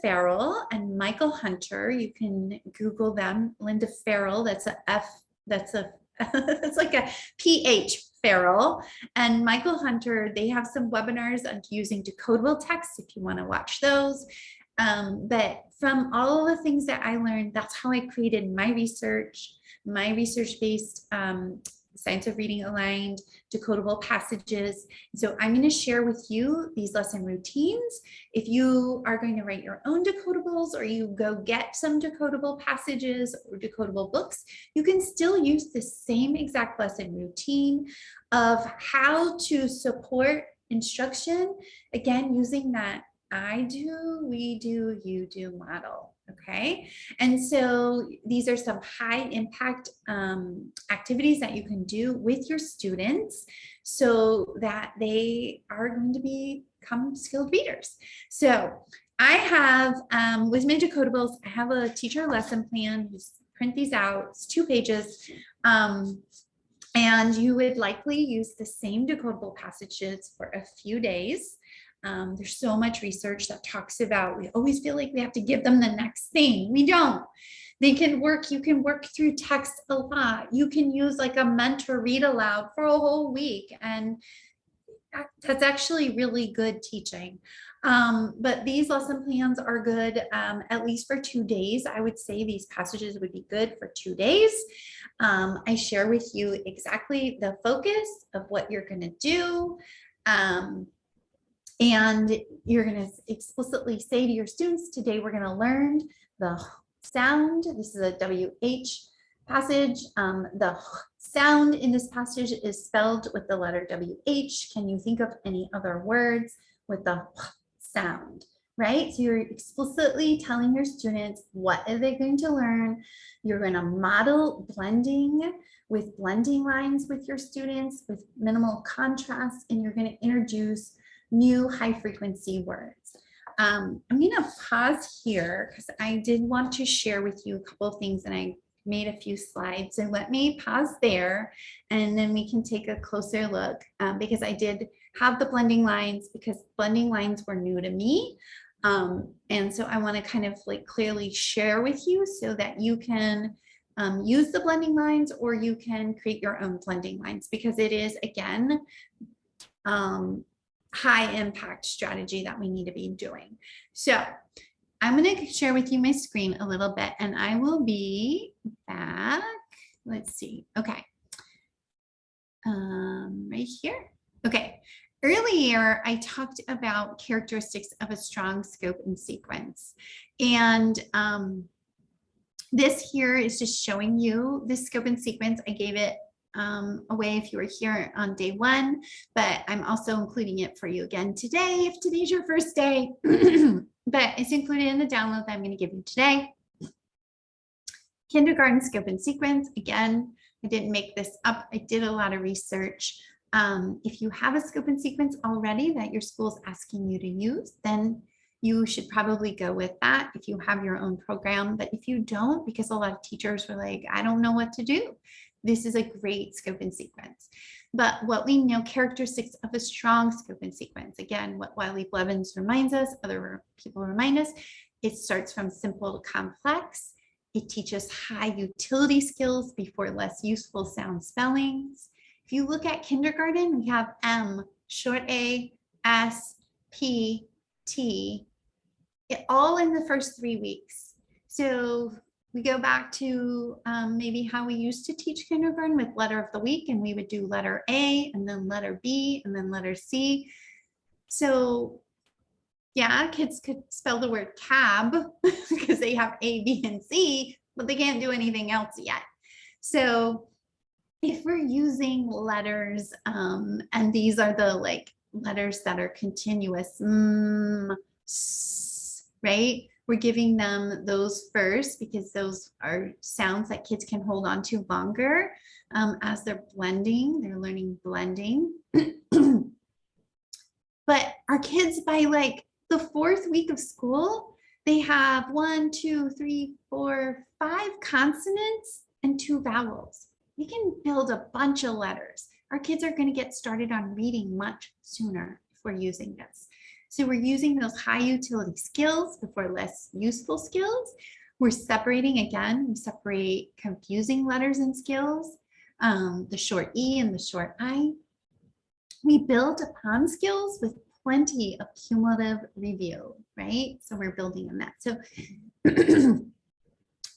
Farrell and Michael Hunter. You can Google them. Linda Farrell, that's a F, that's a, it's like a PH Farrell, and Michael Hunter. They have some webinars on using decodable text if you want to watch those. But from all of the things that I learned, that's how I created my research-based Science of Reading aligned decodable passages. So I'm going to share with you these lesson routines. If you are going to write your own decodables, or you go get some decodable passages or decodable books, you can still use the same exact lesson routine of how to support instruction, again, using that I do, we do, you do model. Okay, and so these are some high impact activities that you can do with your students so that they are going to become skilled readers. So I have, with my decodables, I have a teacher lesson plan. Just print these out, it's 2 pages. And you would likely use the same decodable passages for a few days. There's so much research that talks about, we always feel like we have to give them the next thing. We don't. They can work, you can work through text a lot. You can use like a mentor read aloud for a whole week. And that's actually really good teaching. But these lesson plans are good at least for 2 days. I would say these passages would be good for 2 days. I share with you exactly the focus of what you're going to do. And you're going to explicitly say to your students, today we're going to learn the sound. This is a WH passage. The sound in this passage is spelled with the letter WH. Can you think of any other words with the sound, right? So you're explicitly telling your students what are they going to learn. You're going to model blending with blending lines with your students with minimal contrast, and you're going to introduce new high frequency words. I'm going to pause here because I did want to share with you a couple of things, and I made a few slides. So let me pause there, and then we can take a closer look because I did have the blending lines, because blending lines were new to me. And so I want to kind of like clearly share with you so that you can use the blending lines, or you can create your own blending lines, because it is, again, high impact strategy that we need to be doing. So I'm going to share with you my screen a little bit, and I will be back. Let's see. Okay. Right here. Okay. Earlier, I talked about characteristics of a strong scope and sequence. And this here is just showing you this scope and sequence. I gave it away if you were here on day 1, but I'm also including it for you again today if today's your first day. But it's included in the download that I'm going to give you today. Kindergarten scope and sequence. Again, I didn't make this up. I did a lot of research. If you have a scope and sequence already that your school's asking you to use, then you should probably go with that if you have your own program. But if you don't, because a lot of teachers were like, I don't know what to do, this is a great scope and sequence. But what we know, characteristics of a strong scope and sequence, again, what Wiley Blevins reminds us, other people remind us, it starts from simple to complex. It teaches high utility skills before less useful sound spellings. If you look at kindergarten, we have M, short A, S, P, T, all in the first 3 weeks. So we go back to maybe how we used to teach kindergarten with letter of the week, and we would do letter A and then letter B and then letter C. So yeah, kids could spell the word cab because they have A, B, and C, but they can't do anything else yet. So if we're using letters, and these are the like letters that are continuous, right? We're giving them those first because those are sounds that kids can hold on to longer as they're blending. They're learning blending. But our kids, by like the 4th week of school, they have 1, 2, 3, 4, 5 consonants and 2 vowels. We can build a bunch of letters. Our kids are going to get started on reading much sooner if we're using this. So we're using those high utility skills before less useful skills. We're separating again, we separate confusing letters and skills, the short E and the short I. We build upon skills with plenty of cumulative review, right? So we're building on that. So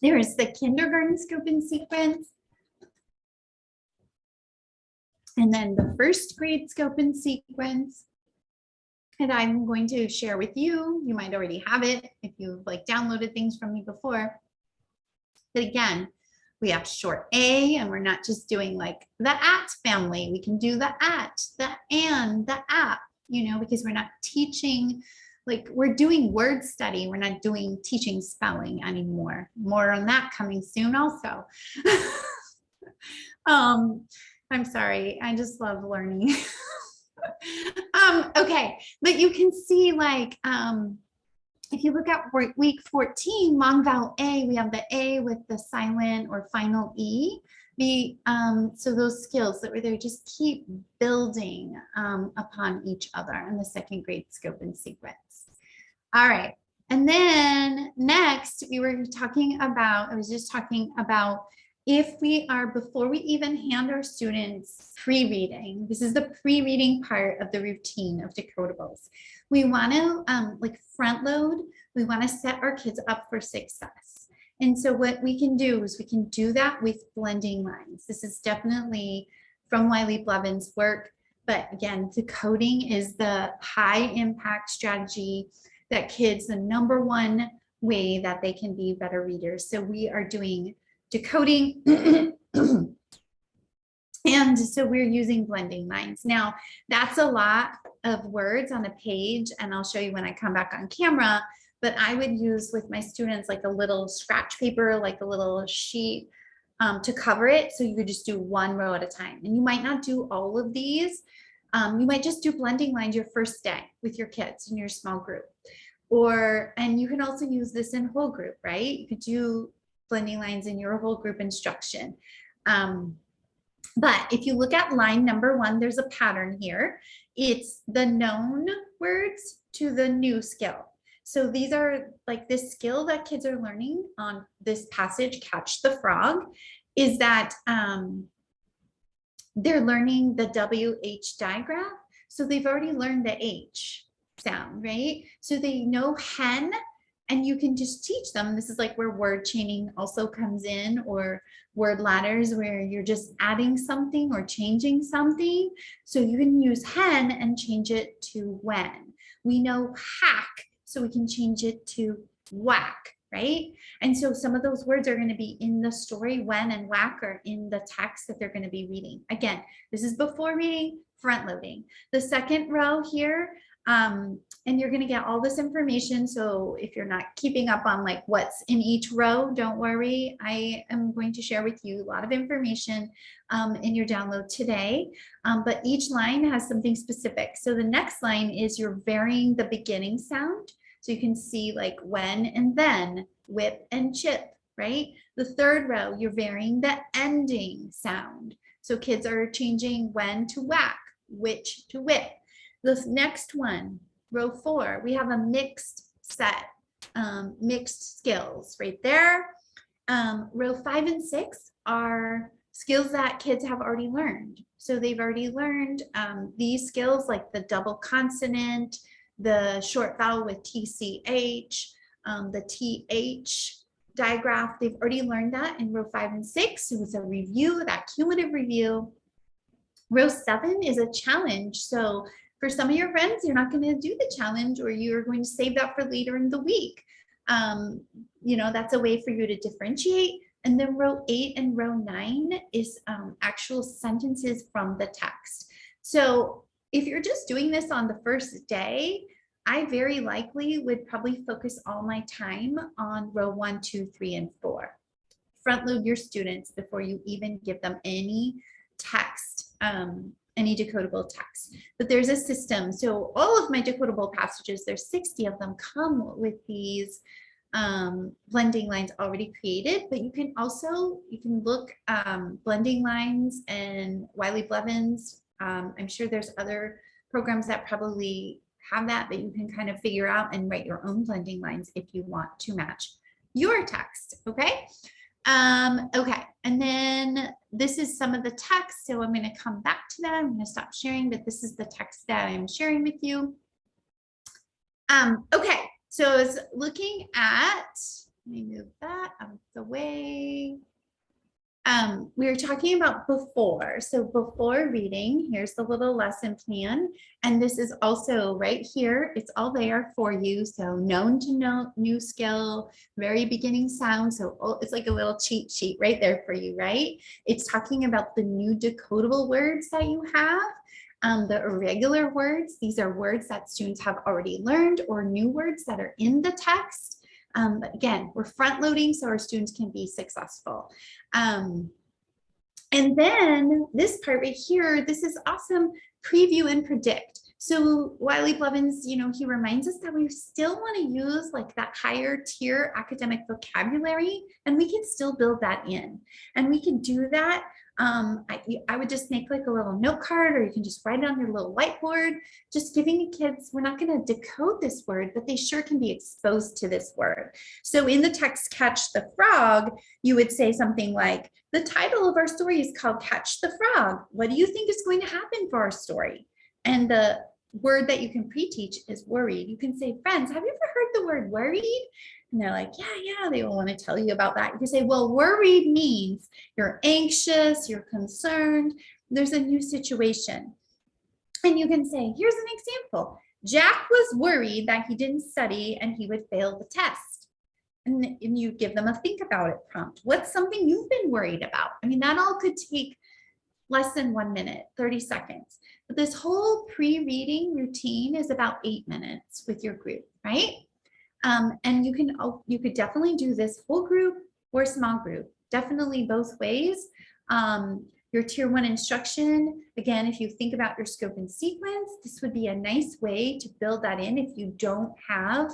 there is the kindergarten scope and sequence. And then the first grade scope and sequence. And I'm going to share with you, you might already have it if you've like downloaded things from me before. But again, we have short A, and we're not just doing like the at family. We can do the at, the and, the app, you know, because we're not teaching, like we're doing word study. We're not doing teaching spelling anymore. More on that coming soon also. I'm sorry, I just love learning. Okay, but you can see like, if you look at week 14, long vowel A, we have the A with the silent or final E. So those skills that were there just keep building upon each other in the second grade scope and sequence. All right, and then next we were talking about, I was just talking about if we are, before we even hand our students pre-reading, this is the pre-reading part of the routine of Decodables. We want to like front load, we want to set our kids up for success. And so what we can do is we can do that with blending lines. This is definitely from Wiley Blevins' work, but again, decoding is the high impact strategy that kids, the #1 way that they can be better readers. So we are doing decoding. And so we're using blending lines. Now, that's a lot of words on a page, and I'll show you when I come back on camera, but I would use with my students like a little scratch paper, like a little sheet to cover it. So you could just do one row at a time. And you might not do all of these. You might just do blending lines your first day with your kids in your small group. And you can also use this in whole group, right? You could do blending lines in your whole group instruction. But if you look at line #1, there's a pattern here. It's the known words to the new skill. So these are like this skill that kids are learning on this passage, Catch the Frog, is that they're learning the WH digraph. So they've already learned the H sound, right? So they know hen, and you can just teach them. This is like where word chaining also comes in, or word ladders where you're just adding something or changing something. So you can use hen and change it to when. We know hack, so we can change it to whack, right? And so some of those words are going to be in the story. When and whack are in the text that they're going to be reading. Again, this is before reading, front loading. The second row here, and you're going to get all this information. So if you're not keeping up on like what's in each row, don't worry. I am going to share with you a lot of information in your download today. But each line has something specific. So the next line is you're varying the beginning sound. So you can see like when and then, whip and chip, right? The third row, you're varying the ending sound. So kids are changing when to whack, which to whip. The next one, row 4, we have a mixed set, mixed skills right there. Row 5 and 6 are skills that kids have already learned. So they've already learned these skills like the double consonant, the short vowel with TCH, the TH digraph. They've already learned that in row 5 and 6. It was a review, that cumulative review. Row 7 is a challenge. So for some of your friends, you're not going to do the challenge, or you're going to save that for later in the week. You know, that's a way for you to differentiate. And then row 8 and row 9 is actual sentences from the text. So if you're just doing this on the first day, I very likely would probably focus all my time on row 1, 2, 3, and 4. Front load your students before you even give them any text, any decodable text. But there's a system. So all of my decodable passages, there's 60 of them, come with these blending lines already created, but you can also, you can look blending lines and Wiley Blevins. I'm sure there's other programs that probably have that you can kind of figure out and write your own blending lines if you want to match your text. Okay. Okay, and then this is some of the text. So I'm going to come back to that. I'm going to stop sharing, but this is the text that I'm sharing with you. Okay, so I was looking at, let me move that out of the way. We were talking about before. So before reading, here's the little lesson plan. And this is also right here. It's all there for you. So known to know, new skill, very beginning sound. So it's like a little cheat sheet right there for you, right? It's talking about the new decodable words that you have. The irregular words, these are words that students have already learned or new words that are in the text. But again, we're front loading so our students can be successful. And then this part right here, this is awesome, preview and predict. So Wiley Blevins, you know, he reminds us that we still want to use like that higher tier academic vocabulary, and we can still build that in. And we can do that. I would just make like a little note card, or you can just write it on your little whiteboard, just giving the kids, we're not going to decode this word, but they sure can be exposed to this word. So in the text, Catch the Frog, you would say something like, the title of our story is called Catch the Frog. What do you think is going to happen for our story? And the word that you can pre-teach is worried. You can say, friends, have you ever heard the word worried? And they're like, yeah, they will want to tell you about that. You can say, well, worried means you're anxious, you're concerned, there's a new situation. And you can say, here's an example. Jack was worried that he didn't study and he would fail the test. And you give them a think about it prompt. What's something you've been worried about? I mean, that all could take less than 1 minute, 30 seconds. But this whole pre-reading routine is about 8 minutes with your group, right? And you could definitely do this whole group or small group, definitely both ways. Your tier 1 instruction, again, if you think about your scope and sequence, this would be a nice way to build that in if you don't have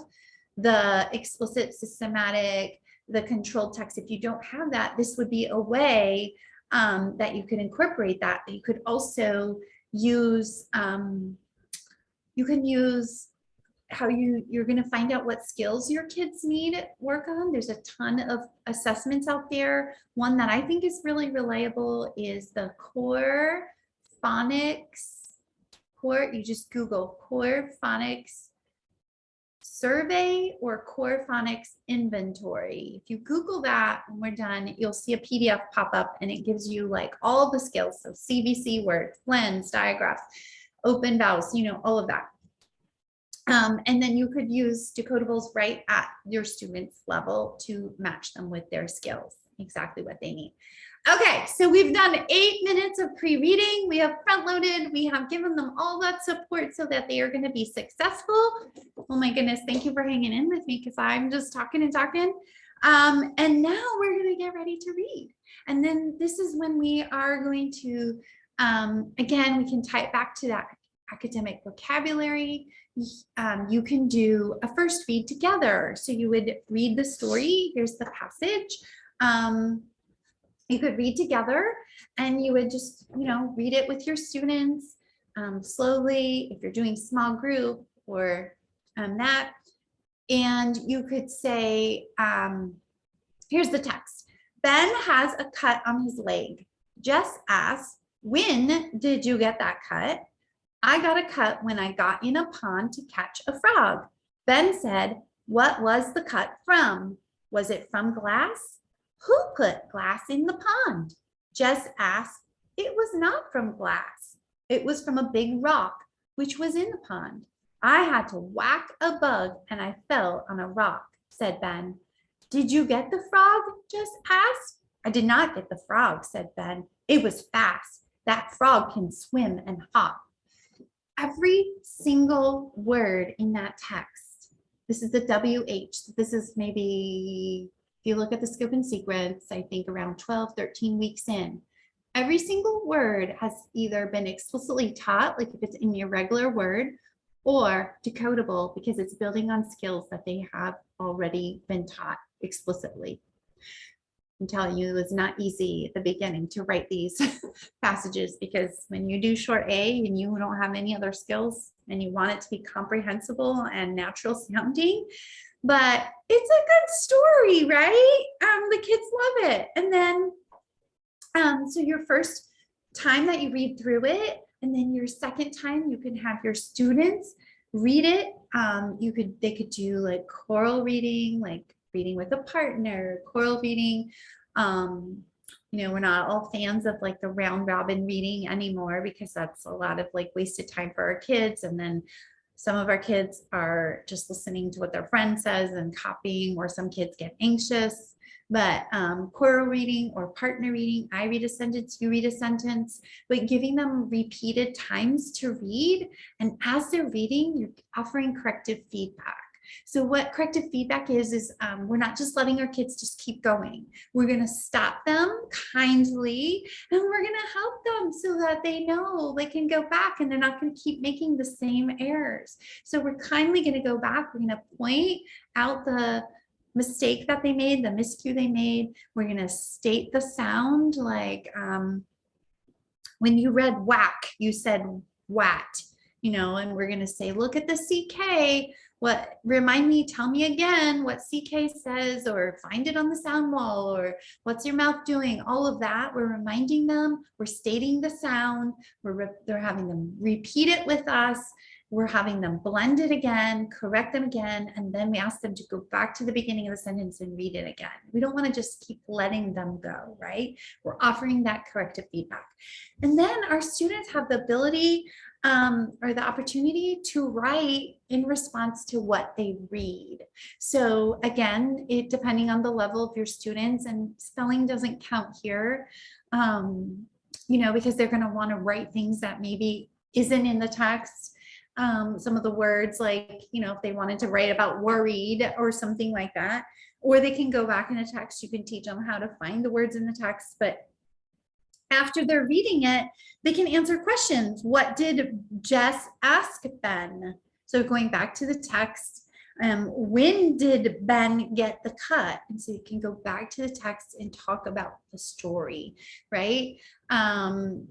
the explicit, systematic, the controlled text. If you don't have that, this would be a way that you could incorporate that. You could also use, you can use how you're going to find out what skills your kids need work on. There's a ton of assessments out there. One that I think is really reliable is the Core Phonics, you just Google Core Phonics survey or Core Phonics inventory. If you Google that when we're done, you'll see a PDF pop up and it gives you like all the skills. So CVC words, blends, digraphs, open vowels, you know, all of that. And then you could use decodables right at your students' level to match them with their skills, exactly what they need. Okay, so we've done 8 minutes of pre-reading. We have front-loaded. We have given them all that support so that they are going to be successful. Oh my goodness, thank you for hanging in with me because I'm just talking and talking. And now we're going to get ready to read. And then this is when we are going to, again, we can tie it back to that academic vocabulary. You can do a first read together. So you would read the story. Here's the passage. You could read together and you would just, you know, read it with your students slowly if you're doing small group or that. And you could say, here's the text. Ben has a cut on his leg. Jess asks, when did you get that cut? I got a cut when I got in a pond to catch a frog. Ben said, what was the cut from? Was it from glass? Who put glass in the pond? Jess asked, it was not from glass. It was from a big rock, which was in the pond. I had to whack a bug and I fell on a rock, said Ben. Did you get the frog? Jess asked. I did not get the frog, said Ben. It was fast. That frog can swim and hop. Every single word in that text, this is the WH. This is maybe, if you look at the scope and sequence, I think around 12, 13 weeks in. Every single word has either been explicitly taught, like if it's in your regular word, or decodable because it's building on skills that they have already been taught explicitly. I'm telling you, it was not easy at the beginning to write these passages, because when you do short A and you don't have any other skills and you want it to be comprehensible and natural sounding, but it's a good story, right? The kids love it. And then, so your first time that you read through it, and then your second time you can have your students read it. They could do like choral reading, like reading with a partner, choral reading. We're not all fans of like the round robin reading anymore, because that's a lot of like wasted time for our kids. And then some of our kids are just listening to what their friend says and copying, or some kids get anxious. But choral reading or partner reading, I read a sentence, you read a sentence, but giving them repeated times to read. And as they're reading, you're offering corrective feedback. So what corrective feedback is we're not just letting our kids just keep going. We're going to stop them kindly, and we're going to help them so that they know they can go back and they're not going to keep making the same errors. So we're kindly going to go back. We're going to point out the mistake that they made, the miscue they made. We're going to state the sound, like when you read whack, you said wat, and we're going to say, look at the CK. Tell me again what CK says, or find it on the sound wall, or what's your mouth doing? All of that. We're reminding them, we're stating the sound, they're having them repeat it with us. We're having them blend it again, correct them again, and then we ask them to go back to the beginning of the sentence and read it again. We don't want to just keep letting them go, right? We're offering that corrective feedback. And then our students have the ability or the opportunity to write in response to what they read. So again, depending on the level of your students, and spelling doesn't count here, because they're going to want to write things that maybe isn't in the text. Some of the words, like, if they wanted to write about worried or something like that, or they can go back in the text, you can teach them how to find the words in the text. But after they're reading it, they can answer questions. What did Jess ask Ben? So going back to the text, when did Ben get the cut? And so you can go back to the text and talk about the story, right?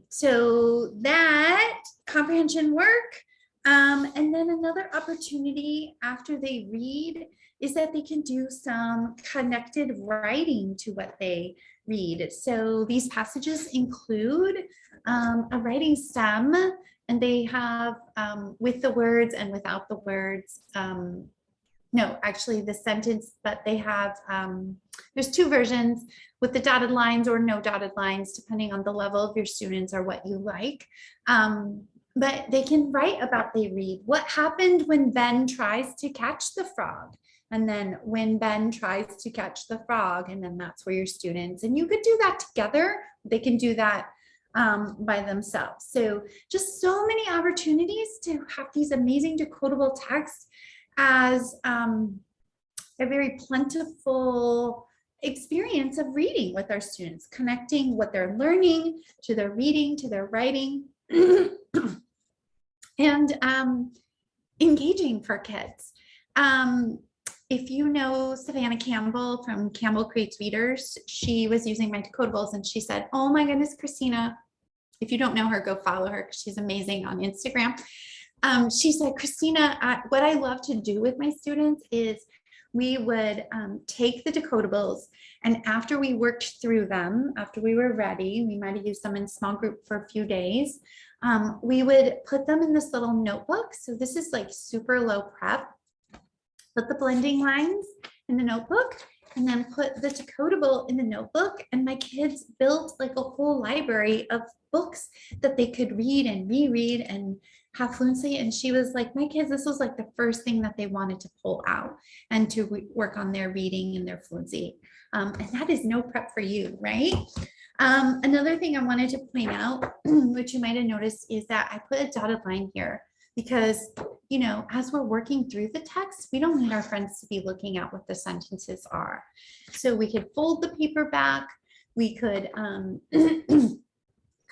So that comprehension work. And then another opportunity after they read is that they can do some connected writing to what they read. So these passages include a writing stem, and they have with the words and without the words. No, actually the sentence, but they have, there's two versions, with the dotted lines or no dotted lines, depending on the level of your students or what you like. But they can write about they read. What happened when Ben tries to catch the frog? And then when Ben tries to catch the frog, and then that's where your students, and you could do that together. They can do that by themselves. So just so many opportunities to have these amazing decodable texts as a very plentiful experience of reading with our students, connecting what they're learning to their reading, to their writing, and engaging for kids. If you know Savannah Campbell from Campbell Creates Readers, she was using my Decodables, and she said, oh my goodness, Christina, if you don't know her, go follow her, because she's amazing on Instagram. She said, Christina, what I love to do with my students is we would take the Decodables, and after we worked through them, after we were ready, we might have used them in small group for a few days, we would put them in this little notebook. So this is like super low prep. Put the blending lines in the notebook, and then put the Decodable in the notebook. And my kids built like a whole library of books that they could read and reread and have fluency. And she was like, my kids, this was like the first thing that they wanted to pull out and to work on their reading and their fluency. And that is no prep for you, right? Another thing I wanted to point out, which you might have noticed, is that I put a dotted line here because, as we're working through the text, we don't need our friends to be looking at what the sentences are. So we could fold the paper back. We could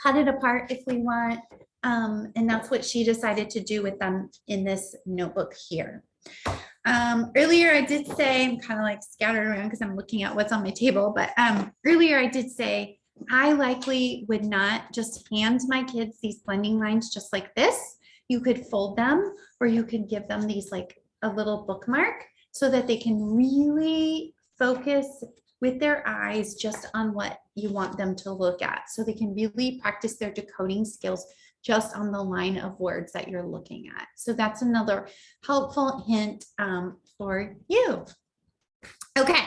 cut it apart if we want. And that's what she decided to do with them in this notebook here. Earlier I did say, I'm kind of like scattered around because I'm looking at what's on my table, but earlier I did say I likely would not just hand my kids these blending lines just like this. You could fold them, or you could give them these like a little bookmark so that they can really focus with their eyes just on what you want them to look at. So they can really practice their decoding skills just on the line of words that you're looking at. So that's another helpful hint for you. Okay,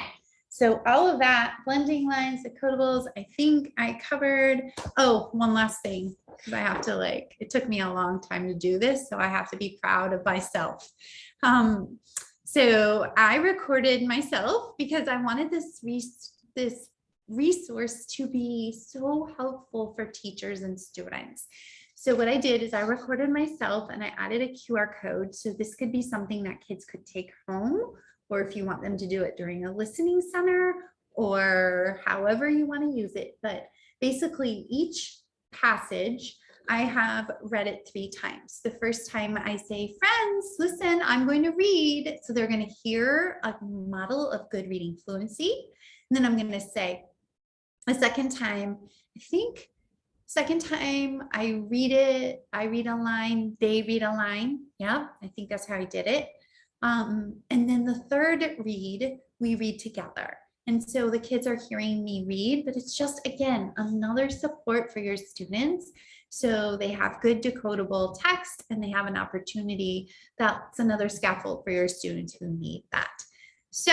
so all of that, blending lines, decodables, I think I covered. Oh, one last thing, because I have to like, it took me a long time to do this, so I have to be proud of myself. So I recorded myself because I wanted this resource to be so helpful for teachers and students. So what I did is I recorded myself and I added a QR code. So this could be something that kids could take home, or if you want them to do it during a listening center, or however you want to use it. But basically each passage, I have read it 3 times. The first time I say, friends, listen, I'm going to read. So they're going to hear a model of good reading fluency. And then I'm going to say, a second time, second time I read it, I read a line, they read a line. Yeah, I think that's how I did it. And then the third read, we read together. And so the kids are hearing me read, but it's just, again, another support for your students. So they have good decodable text and they have an opportunity. That's another scaffold for your students who need that. So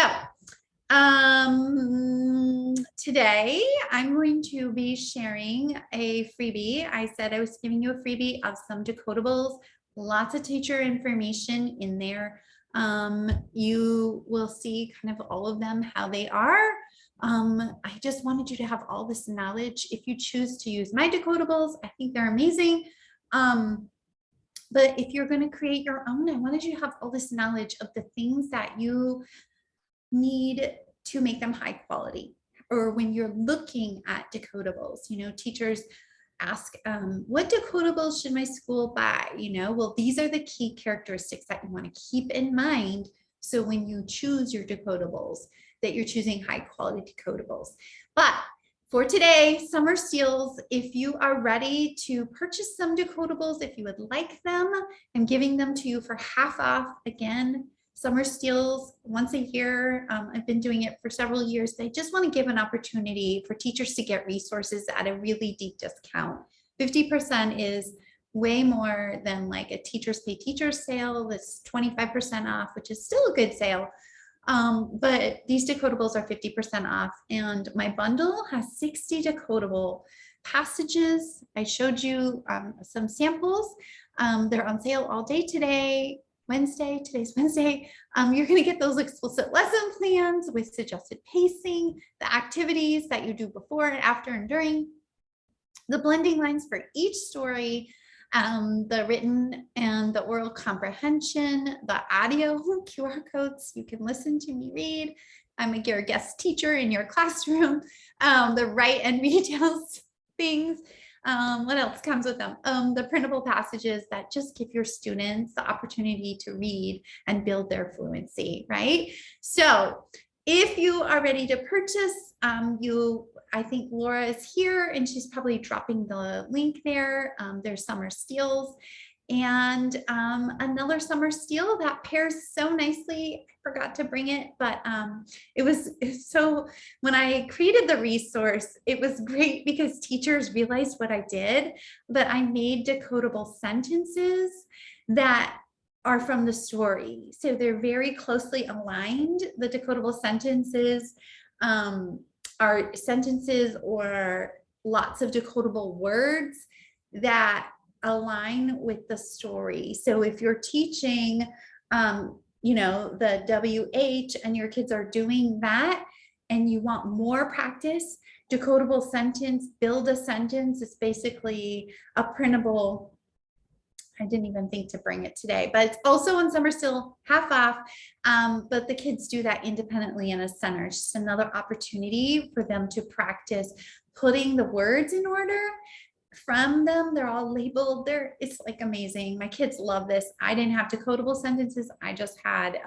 today I'm going to be sharing a freebie. I said I was giving you a freebie of some decodables, lots of teacher information in there. You will see kind of all of them, how they are. I just wanted you to have all this knowledge. If you choose to use my decodables, I think they're amazing. But if you're going to create your own, I wanted you to have all this knowledge of the things that you need to make them high quality. Or when you're looking at decodables, you know, teachers ask, what decodables should my school buy? You know, well, these are the key characteristics that you want to keep in mind. So when you choose your decodables, that you're choosing high quality decodables. But for today, summer steals, if you are ready to purchase some decodables, if you would like them, I'm giving them to you for half off. Again, summer steals once a year. I've been doing it for several years. I just want to give an opportunity for teachers to get resources at a really deep discount. 50% is way more than like a teachers pay teachers sale. That's 25% off, which is still a good sale. But these decodables are 50% off, and my bundle has 60 decodable passages. I showed you some samples. They're on sale all day today. Today's Wednesday. You're going to get those explicit lesson plans with suggested pacing, the activities that you do before, after, and during, the blending lines for each story, the written and the oral comprehension, the audio QR codes, you can listen to me read. I'm your guest teacher in your classroom, the write and read things. What else comes with them? The printable passages that just give your students the opportunity to read and build their fluency, right? So if you are ready to purchase, I think Laura is here and she's probably dropping the link there. There's summer steals, and another summer steal that pairs so nicely. I forgot to bring it, but it was so, when I created the resource, it was great because teachers realized what I did, but I made decodable sentences that are from the story. So they're very closely aligned. The decodable sentences are sentences or lots of decodable words that align with the story. So if you're teaching, you know, the WH and your kids are doing that and you want more practice, decodable sentence, build a sentence is basically a printable. I didn't even think to bring it today, but it's also on summer still half off. But the kids do that independently in a center. It's just another opportunity for them to practice putting the words in order from them. They're all labeled. It's like amazing. My kids love this. I didn't have decodable sentences. I just had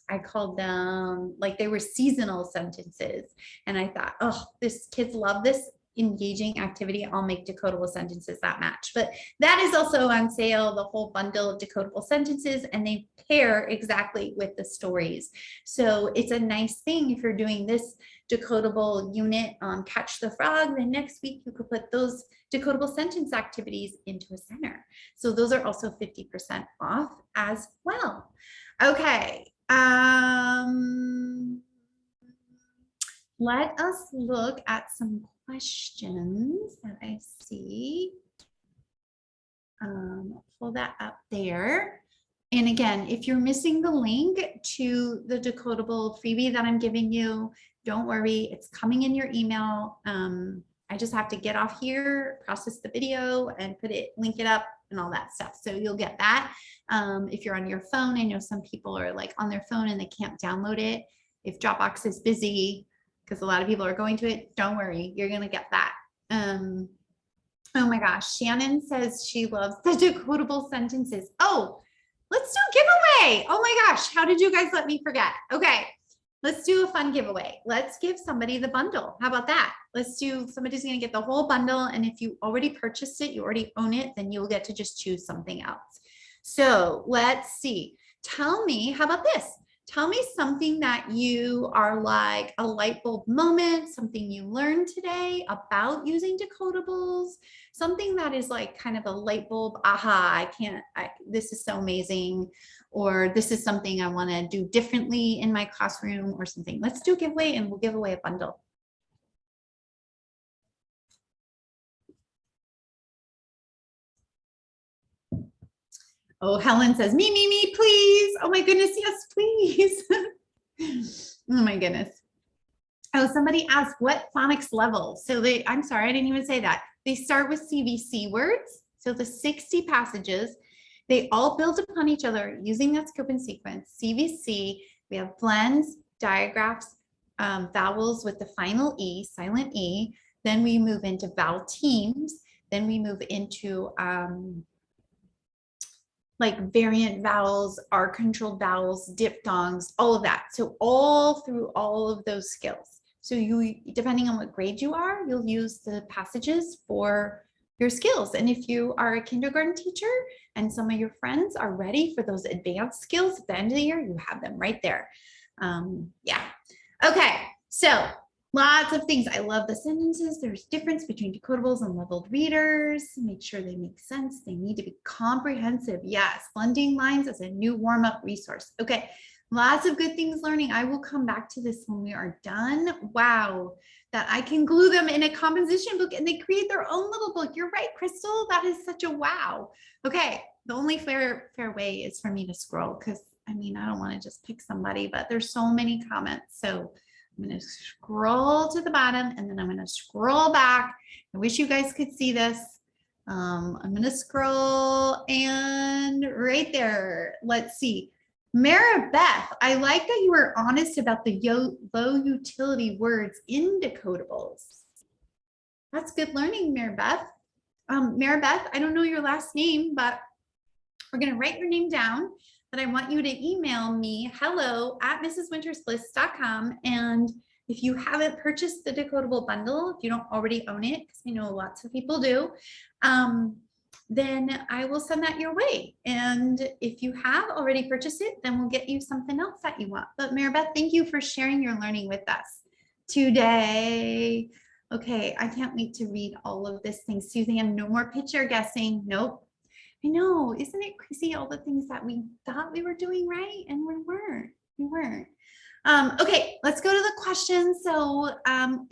I called them like they were seasonal sentences. And I thought, oh, kids love this engaging activity. I'll make decodable sentences that match. But that is also on sale, the whole bundle of decodable sentences, and they pair exactly with the stories. So it's a nice thing if you're doing this decodable unit on Catch the Frog, then next week you could put those decodable sentence activities into a center. So those are also 50% off as well. Okay. Let us look at some questions that I see. Pull that up there. And again, if you're missing the link to the decodable freebie that I'm giving you, don't worry, it's coming in your email. I just have to get off here, process the video and link it up and all that stuff. So you'll get that. If you're on your phone, I know some people are like on their phone and they can't download it. If Dropbox is busy, because a lot of people are going to it, don't worry, you're gonna get that. Oh my gosh, Shannon says she loves the decodable sentences. Oh, let's do a giveaway. Oh my gosh, how did you guys let me forget? Okay, let's do a fun giveaway. Let's give somebody the bundle. How about that? Somebody's gonna get the whole bundle, and if you already purchased it, you already own it, then you'll get to just choose something else. So let's see. Tell me, how about this? Tell me something that you are like a light bulb moment, something you learned today about using decodables, something that is like kind of a light bulb, aha, this is so amazing, or this is something I want to do differently in my classroom or something. Let's do a giveaway and we'll give away a bundle. Oh, Helen says, me, please. Oh my goodness, yes, please. Oh my goodness. Oh, somebody asked what phonics level. So I'm sorry, I didn't even say that. They start with CVC words. So the 60 passages, they all build upon each other using that scope and sequence. CVC, we have blends, digraphs, vowels with the final E, silent E. Then we move into vowel teams. Then we move into like variant vowels, R-controlled vowels, diphthongs, all of that. So all through all of those skills. So you, depending on what grade you are, you'll use the passages for your skills. And if you are a kindergarten teacher and some of your friends are ready for those advanced skills at the end of the year, you have them right there. Yeah. Okay. So lots of things. I love the sentences. There's difference between decodables and leveled readers. Make sure they make sense. They need to be comprehensive. Yes. Blending lines as a new warm-up resource. Okay. Lots of good things learning. I will come back to this when we are done. Wow. That I can glue them in a composition book and they create their own little book. You're right, Crystal. That is such a wow. Okay. The only fair way is for me to scroll because I mean, I don't want to just pick somebody, but there's so many comments. So I'm going to scroll to the bottom and then I'm going to scroll back. I wish you guys could see this. I'm going to scroll and right there. Let's see. Mara Beth, I like that you were honest about the low utility words in decodables. That's good learning, Mara Beth. Mara Beth, I don't know your last name, but we're going to write your name down. But I want you to email me hello@mrswintersbliss.com. And if you haven't purchased the decodable bundle, if you don't already own it, because I know lots of people do, then I will send that your way. And if you have already purchased it, then we'll get you something else that you want. But Maribeth, thank you for sharing your learning with us today. Okay, I can't wait to read all of this thing. Suzanne, no more picture guessing. Nope. I know, isn't it crazy all the things that we thought we were doing right and we weren't. Okay, let's go to the questions. So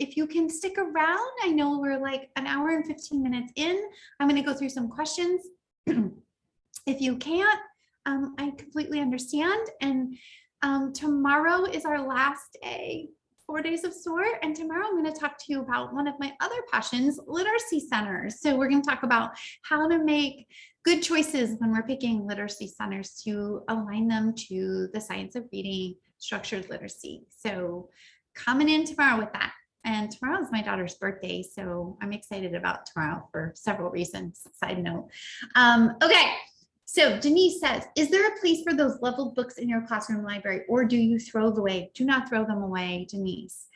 if you can stick around, I know we're like an hour and 15 minutes in. I'm going to go through some questions. If you can't, I completely understand. And tomorrow is our last day, 4 days of SOAR. And tomorrow I'm going to talk to you about one of my other passions, literacy centers. So we're going to talk about how to make good choices when we're picking literacy centers to align them to the science of reading, structured literacy. So coming in tomorrow with that. And tomorrow is my daughter's birthday, so I'm excited about tomorrow for several reasons, side note. Okay, So Denise says, is there a place for those leveled books in your classroom library, or do you throw them away? Do not throw them away, Denise.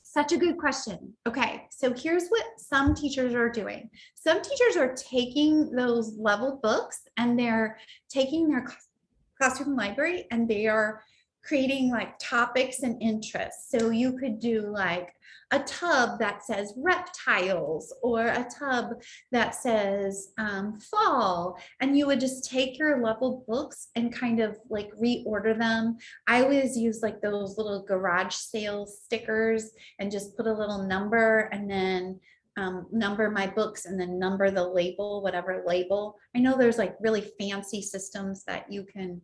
Such a good question. Okay, so here's what some teachers are doing. Some teachers are taking those leveled books and they're taking their classroom library and they are creating like topics and interests. So you could do like a tub that says reptiles, or a tub that says fall, and you would just take your leveled books and kind of like reorder them. I always use like those little garage sale stickers and just put a little number and then number my books and then number the label, whatever label. I know there's like really fancy systems that you can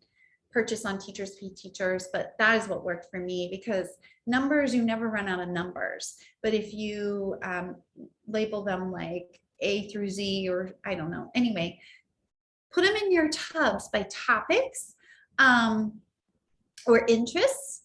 purchase on Teachers Pay Teachers, but that is what worked for me, because numbers, you never run out of numbers. But if you label them like A through Z, or I don't know, anyway, put them in your tubs by topics or interests.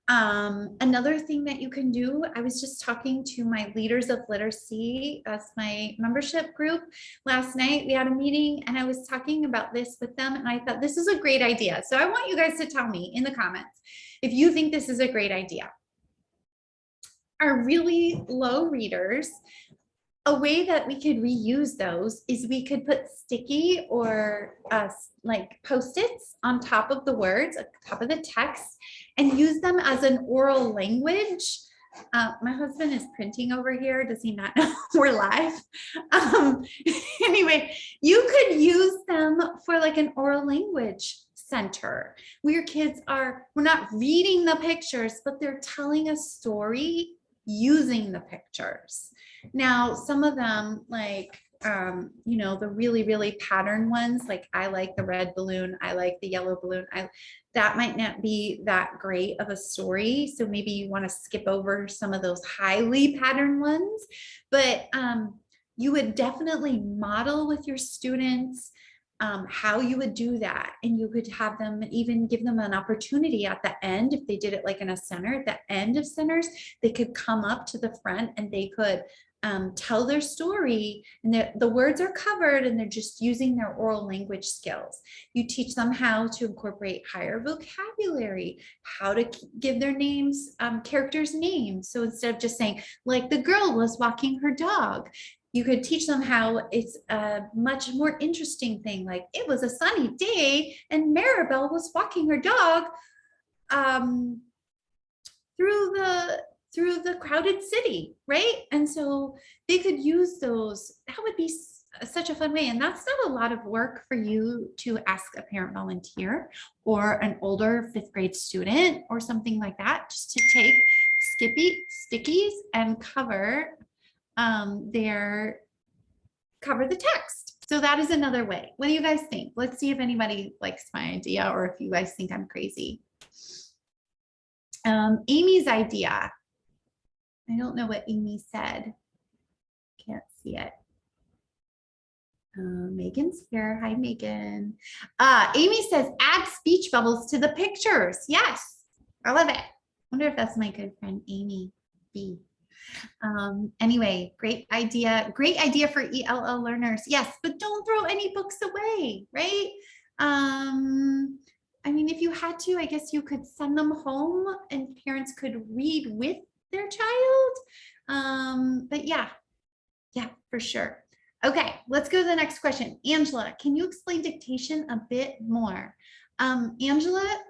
Another thing that you can do, I was just talking to my leaders of literacy, that's my membership group, last night. We had a meeting and I was talking about this with them, and I thought this is a great idea. So I want you guys to tell me in the comments if you think this is a great idea. Our really low readers, a way that we could reuse those is we could put sticky or like Post-its on top of the words, on top of the text, and use them as an oral language. My husband is printing over here. Does he not know we're live? Anyway, you could use them for like an oral language center where your kids are, we're not reading the pictures, but they're telling a story using the pictures. Now, some of them, like, you know, the really patterned ones, like I like the red balloon, I like the yellow balloon, that might not be that great of a story. So maybe you want to skip over some of those highly patterned ones, but you would definitely model with your students how you would do that. And you could have them even give them an opportunity at the end, if they did it like in a center, at the end of centers, they could come up to the front and they could tell their story, and the words are covered and they're just using their oral language skills. You teach them how to incorporate higher vocabulary, how to give their names, characters' names. So instead of just saying, like, the girl was walking her dog, you could teach them how it's a much more interesting thing. Like, it was a sunny day and Maribel was walking her dog through the crowded city, right? And so they could use those. That would be such a fun way. And that's not a lot of work for you to ask a parent volunteer or an older 5th grade student or something like that, just to take stickies and cover the text. So that is another way. What do you guys think? Let's see if anybody likes my idea or if you guys think I'm crazy. Amy's idea. I don't know what Amy said. Can't see it. Megan's here. Hi, Megan. Amy says, add speech bubbles to the pictures. Yes, I love it. I wonder if that's my good friend, Amy B. Anyway, great idea. Great idea for ELL learners. Yes, but don't throw any books away, right? I mean, if you had to, I guess you could send them home and parents could read with their child. But yeah, for sure. Okay, let's go to the next question. Angela, can you explain dictation a bit more? Angela,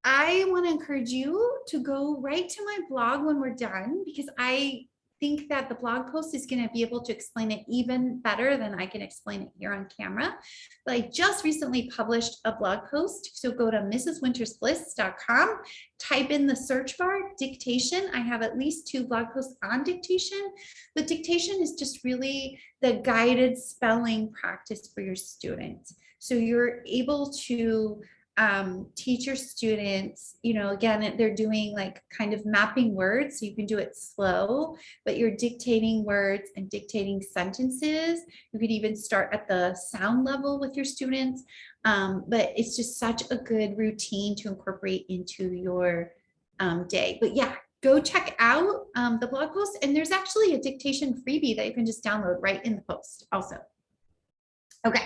I want to encourage you to go right to my blog when we're done, because I think that the blog post is going to be able to explain it even better than I can explain it here on camera. But I just recently published a blog post. So go to mrswintersbliss.com, type in the search bar, dictation. I have at least 2 blog posts on dictation, but dictation is just really the guided spelling practice for your students. So you're able to teach your students, you know, again, they're doing like kind of mapping words, so you can do it slow, but you're dictating words and dictating sentences. You could even start at the sound level with your students, but it's just such a good routine to incorporate into your day. But yeah, go check out the blog post, and there's actually a dictation freebie that you can just download right in the post also. Okay.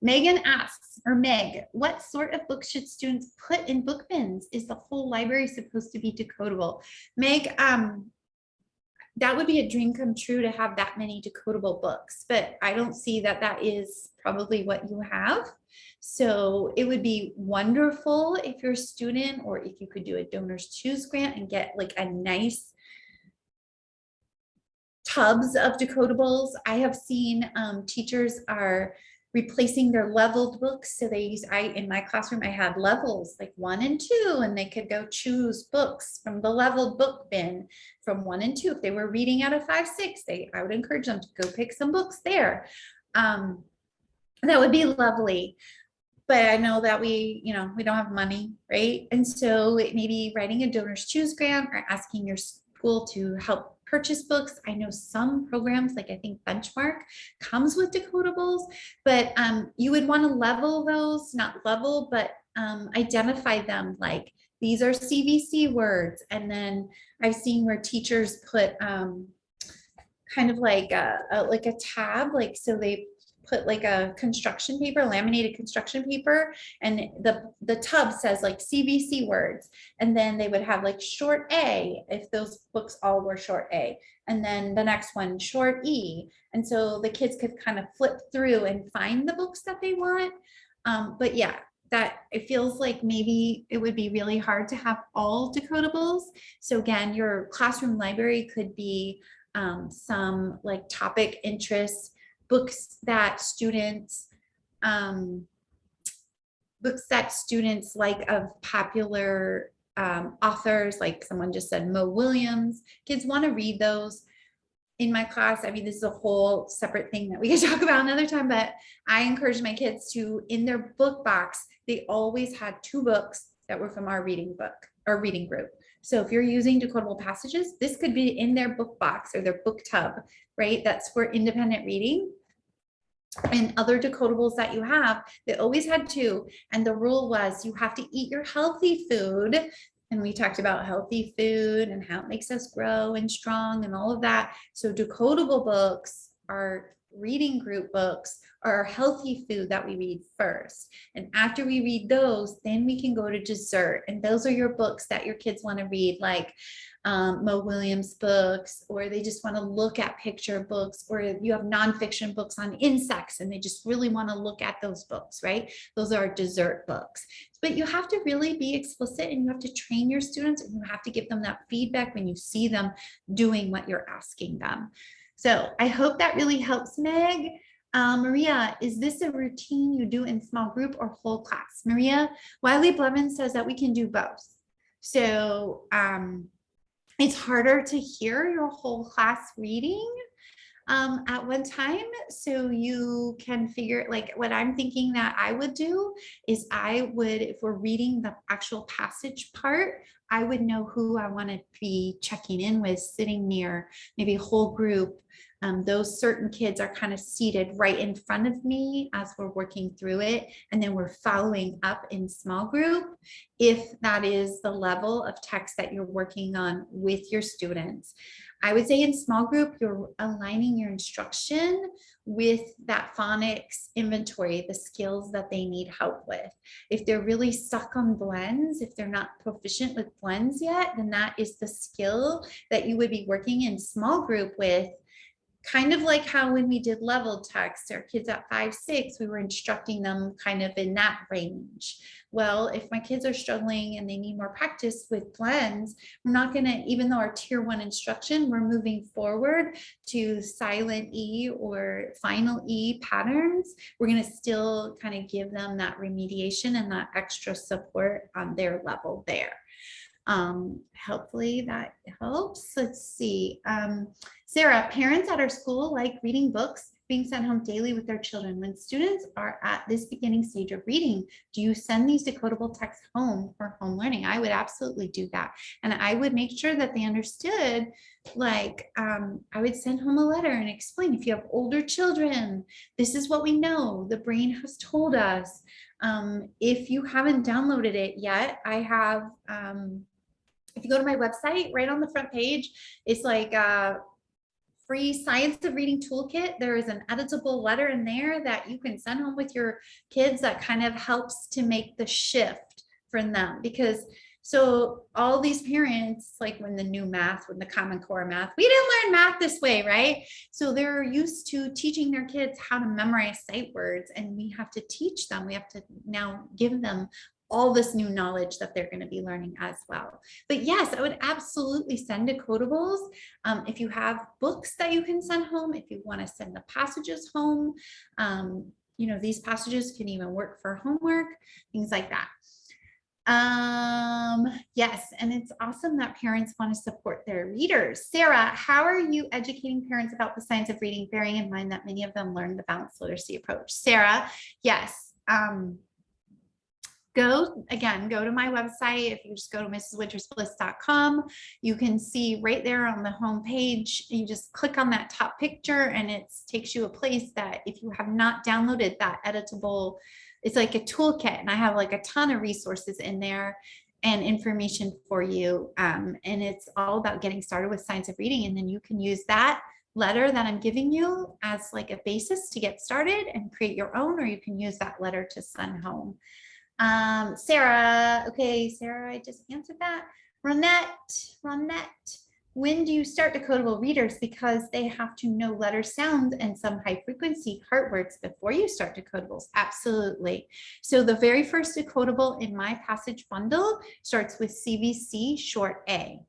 Megan asks, or Meg, what sort of books should students put in book bins? Is the whole library supposed to be decodable? Meg, that would be a dream come true to have that many decodable books, but I don't see that that is probably what you have. So it would be wonderful if you're a student, or if you could do a donors choose grant and get like a nice tubs of decodables. I have seen teachers are replacing their leveled books. So they use, in my classroom, I had levels like 1 and 2, and they could go choose books from the leveled book bin from 1 and 2. If they were reading out of 5, 6, I would encourage them to go pick some books there. That would be lovely. But I know that we don't have money, right? And so it may be writing a donors choose grant or asking your school to help purchase books. I know some programs, like I think Benchmark, comes with decodables, but you would want to level those, not level, but identify them, like these are CVC words. And then I've seen where teachers put kind of like a tab, like so they put like a construction paper, laminated construction paper, and the tub says like CVC words, and then they would have like short A if those books all were short A, and then the next one short E, and so the kids could kind of flip through and find the books that they want. But yeah, that it feels like maybe it would be really hard to have all decodables. So again, your classroom library could be some like topic interests, books that students like of popular authors, like someone just said Mo Williams. Kids want to read those. In my class, I mean, this is a whole separate thing that we can talk about another time, but I encourage my kids to, in their book box, they always had 2 books that were from our reading book or reading group. So if you're using decodable passages, this could be in their book box or their book tub, right? That's for independent reading. And other decodables that you have, they always had 2. And the rule was you have to eat your healthy food. And we talked about healthy food and how it makes us grow and strong and all of that. So decodable books are reading group books are healthy food that we read first. And after we read those, then we can go to dessert. And those are your books that your kids want to read, like Mo Williams books, or they just want to look at picture books, or you have nonfiction books on insects and they just really want to look at those books, right? Those are dessert books. But you have to really be explicit, and you have to train your students, and you have to give them that feedback when you see them doing what you're asking them. So I hope that really helps, Meg. Maria, is this a routine you do in small group or whole class? Maria, Wiley Blevins says that we can do both. So it's harder to hear your whole class reading at one time. So you can figure, like what I'm thinking that I would do is I would, if we're reading the actual passage part, I would know who I want to be checking in with, sitting near, maybe a whole group. Those certain kids are kind of seated right in front of me as we're working through it. And then we're following up in small group if that is the level of text that you're working on with your students. I would say in small group, you're aligning your instruction with that phonics inventory, the skills that they need help with. If they're really stuck on blends, if they're not proficient with blends yet, then that is the skill that you would be working in small group with. Kind of like how when we did leveled text, our kids at 5, 6, we were instructing them kind of in that range. Well, if my kids are struggling and they need more practice with blends, we're not going to, even though our tier 1 instruction, we're moving forward to silent E or final E patterns. We're going to still kind of give them that remediation and that extra support on their level there. Hopefully that helps. Let's see. Sarah, parents at our school like reading books being sent home daily with their children. When students are at this beginning stage of reading, do you send these decodable texts home for home learning? I would absolutely do that. And I would make sure that they understood, like, I would send home a letter and explain, if you have older children, this is what we know. The brain has told us. If you haven't downloaded it yet, I have, if you go to my website, right on the front page, it's like free Science of Reading toolkit. There is an editable letter in there that you can send home with your kids that kind of helps to make the shift for them. Because so all these parents, like when the Common Core math, we didn't learn math this way, right? So they're used to teaching their kids how to memorize sight words, and we have to teach them. We have to now give them all this new knowledge that they're going to be learning as well. But yes, I would absolutely send Decodables. If you have books that you can send home, if you want to send the passages home, these passages can even work for homework, things like that. Yes, and it's awesome that parents want to support their readers. Sarah, how are you educating parents about the science of reading, bearing in mind that many of them learn the balanced literacy approach? Sarah, yes. Go to my website. If you just go to mrswintersbliss.com, you can see right there on the home page, you just click on that top picture and it takes you a place that if you have not downloaded that editable, it's like a toolkit, and I have like a ton of resources in there and information for you. And it's all about getting started with science of reading. And then you can use that letter that I'm giving you as like a basis to get started and create your own, or you can use that letter to send home. Sarah, okay, Sarah, I just answered that. Ronette, when do you start decodable readers? Because they have to know letter sounds and some high frequency heart words before you start decodables. Absolutely. So the very first decodable in my passage bundle starts with CVC short A.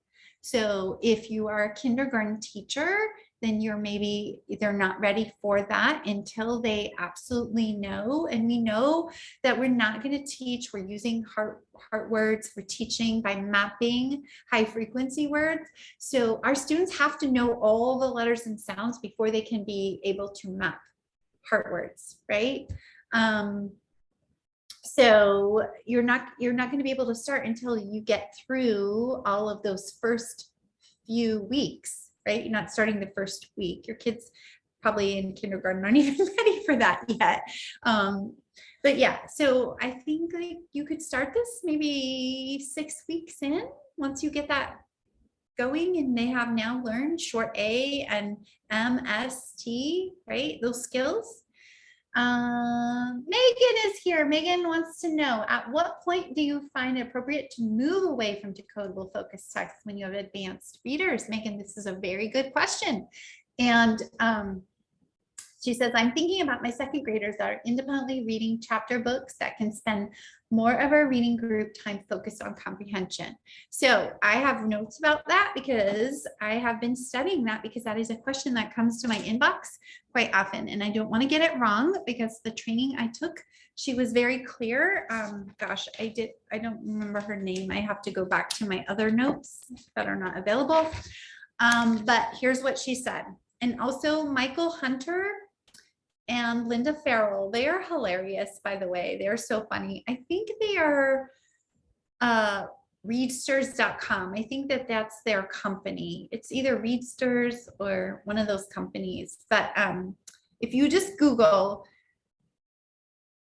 So if you are a kindergarten teacher, then they're not ready for that until they absolutely know. And we know that we're not going to teach, we're using heart words, we're teaching by mapping high frequency words. So our students have to know all the letters and sounds before they can be able to map heart words, right? So you're not going to be able to start until you get through all of those first few weeks. Right? You're not starting the first week. Your kids probably in kindergarten aren't even ready for that yet. But yeah, so I think like you could start this maybe 6 weeks in once you get that going, and they have now learned short A and MST, right? Those skills. Megan is here. Megan wants to know, at what point do you find it appropriate to move away from decodable focused text when you have advanced readers? Megan, this is a very good question. And she says, I'm thinking about my second graders that are independently reading chapter books that can spend more of our reading group time focused on comprehension. So I have notes about that because I have been studying that, because that is a question that comes to my inbox quite often. And I don't want to get it wrong, because the training I took, she was very clear. Gosh, I don't remember her name. I have to go back to my other notes that are not available. But here's what she said. And also Michael Hunter and Linda Farrell, they are hilarious, by the way. They're so funny. I think they are readsters.com. I think that's their company. It's either Readsters or one of those companies. But if you just Google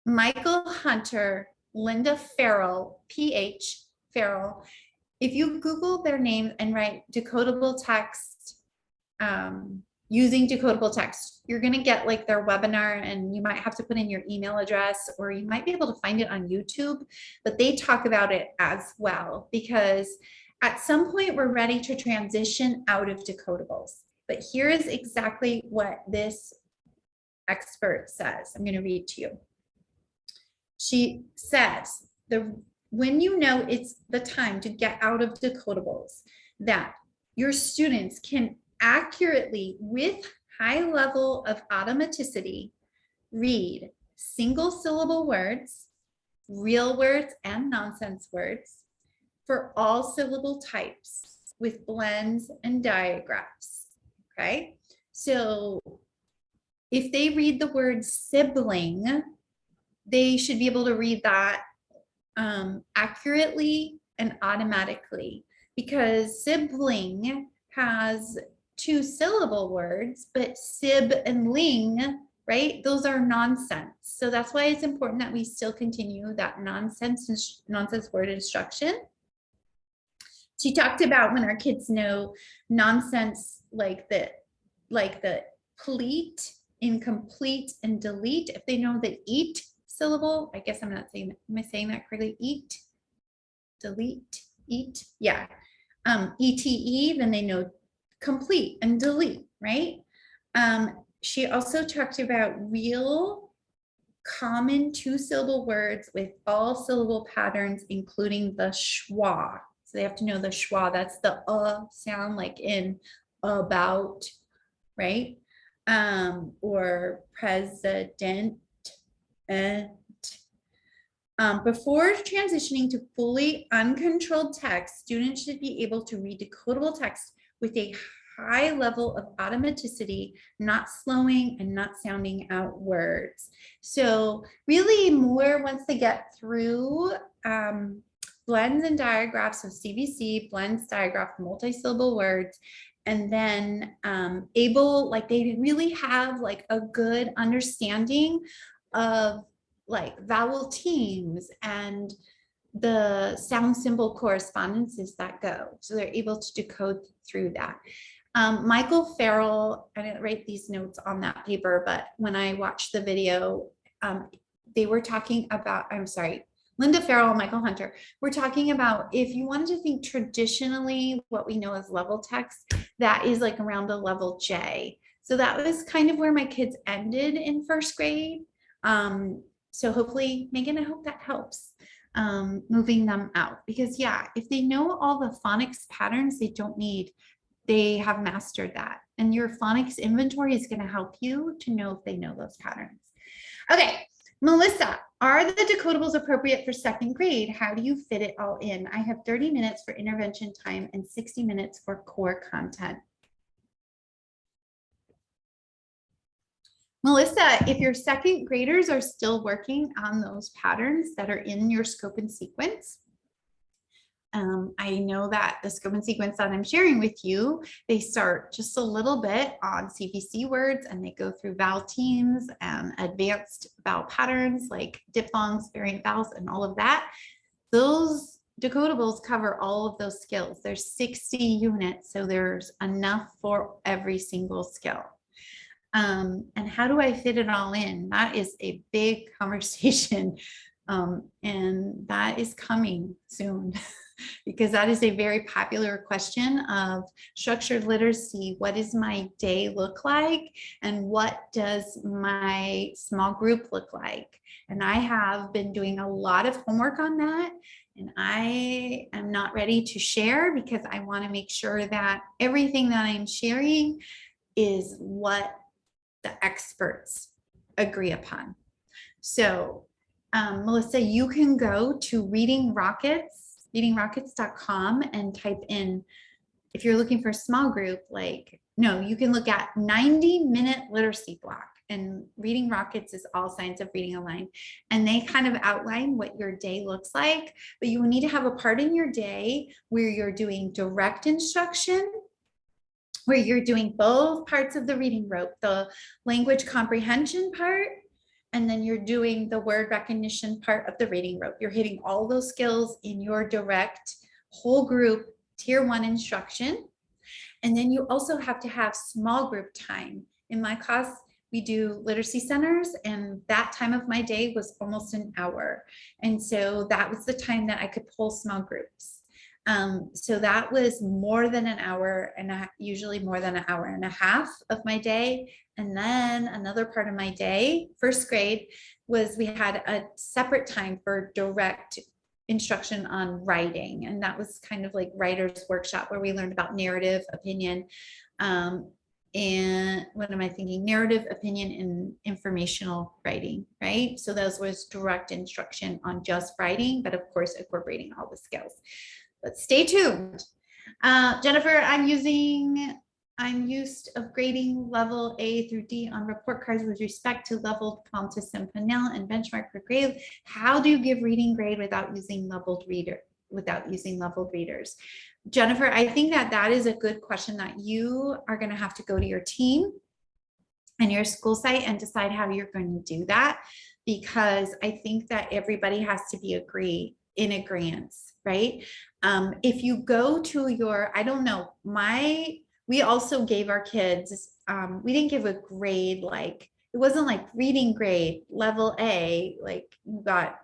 Michael Hunter, Linda Farrell, PH Farrell, if you Google their name and write decodable text, using decodable text, you're going to get like their webinar, and you might have to put in your email address, or you might be able to find it on YouTube, but they talk about it as well, because at some point we're ready to transition out of decodables. But here is exactly what this expert says. I'm going to read to you. She says, when you know it's the time to get out of decodables, that your students can accurately, with high level of automaticity, read single syllable words, real words and nonsense words for all syllable types with blends and diagraphs. Okay, so if they read the word sibling, they should be able to read that accurately and automatically, because sibling has 2 syllable words, but sib and ling, right? Those are nonsense. So that's why it's important that we still continue that nonsense word instruction. She talked about when our kids know nonsense, like the like the pleat, incomplete, and delete. If they know the eat syllable, I guess I'm not saying, am I saying that correctly? Eat, delete, eat, yeah. ETE, then they know complete and delete, right? She also talked about real common 2-syllable words with all syllable patterns, including the schwa. So they have to know the schwa. That's the sound, like in about, right? Or president. Before transitioning to fully uncontrolled text, students should be able to read decodable text with a high level of automaticity, not slowing and not sounding out words. So really more once they get through blends and digraphs of CVC, blends, digraph, multi-syllable words, and then able, like they really have like a good understanding of like vowel teams and the sound symbol correspondences that go. So they're able to decode through that. Michael Farrell, I didn't write these notes on that paper, but when I watched the video, they were talking about, I'm sorry, Linda Farrell and Michael Hunter, we're talking about if you wanted to think traditionally what we know as level text, that is like around the level J. So that was kind of where my kids ended in first grade. So hopefully, Megan, I hope that helps moving them out, because yeah, if they know all the phonics patterns they don't need, they have mastered that. And your phonics inventory is going to help you to know if they know those patterns. Okay, Melissa, are the decodables appropriate for second grade? How do you fit it all in? I have 30 minutes for intervention time and 60 minutes for core content. Melissa, if your second graders are still working on those patterns that are in your scope and sequence, I know that the scope and sequence that I'm sharing with you, they start just a little bit on CVC words and they go through vowel teams and advanced vowel patterns like diphthongs, variant vowels, and all of that. Those decodables cover all of those skills. There's 60 units, so there's enough for every single skill. And how do I fit it all in? That is a big conversation. And that is coming soon because that is a very popular question of structured literacy. What does my day look like? And what does my small group look like? And I have been doing a lot of homework on that. And I am not ready to share because I want to make sure that everything that I'm sharing is what the experts agree upon. So Melissa, you can go to readingrockets.com and type in, if you're looking for a small group, like, no, you can look at 90-minute literacy block, and Reading Rockets is all signs of reading online. And they kind of outline what your day looks like, but you will need to have a part in your day where you're doing direct instruction, where you're doing both parts of the reading rope, the language comprehension part, and then you're doing the word recognition part of the reading rope. You're hitting all those skills in your direct whole group tier 1 instruction. And then you also have to have small group time. In my class, we do literacy centers, and that time of my day was almost an hour. And so that was the time that I could pull small groups. So that was more than an hour, and usually more than an hour and a half of my day. And then another part of my day, first grade, was we had a separate time for direct instruction on writing. And that was kind of like writer's workshop where we learned about narrative, opinion, and what am I thinking? Narrative, opinion, and informational writing, right? So those was direct instruction on just writing, but of course, incorporating all the skills. But stay tuned. Jennifer, I'm used of grading level A through D on report cards with respect to leveled Pontus and Pinnell and benchmark for grade. How do you give reading grade without using leveled readers? Jennifer, I think that is a good question that you are going to have to go to your team and your school site and decide how you're going to do that, because I think that everybody has to be in agreement, right? If you go to your, I don't know, we also gave our kids we didn't give a grade, like it wasn't like reading grade level A, like you got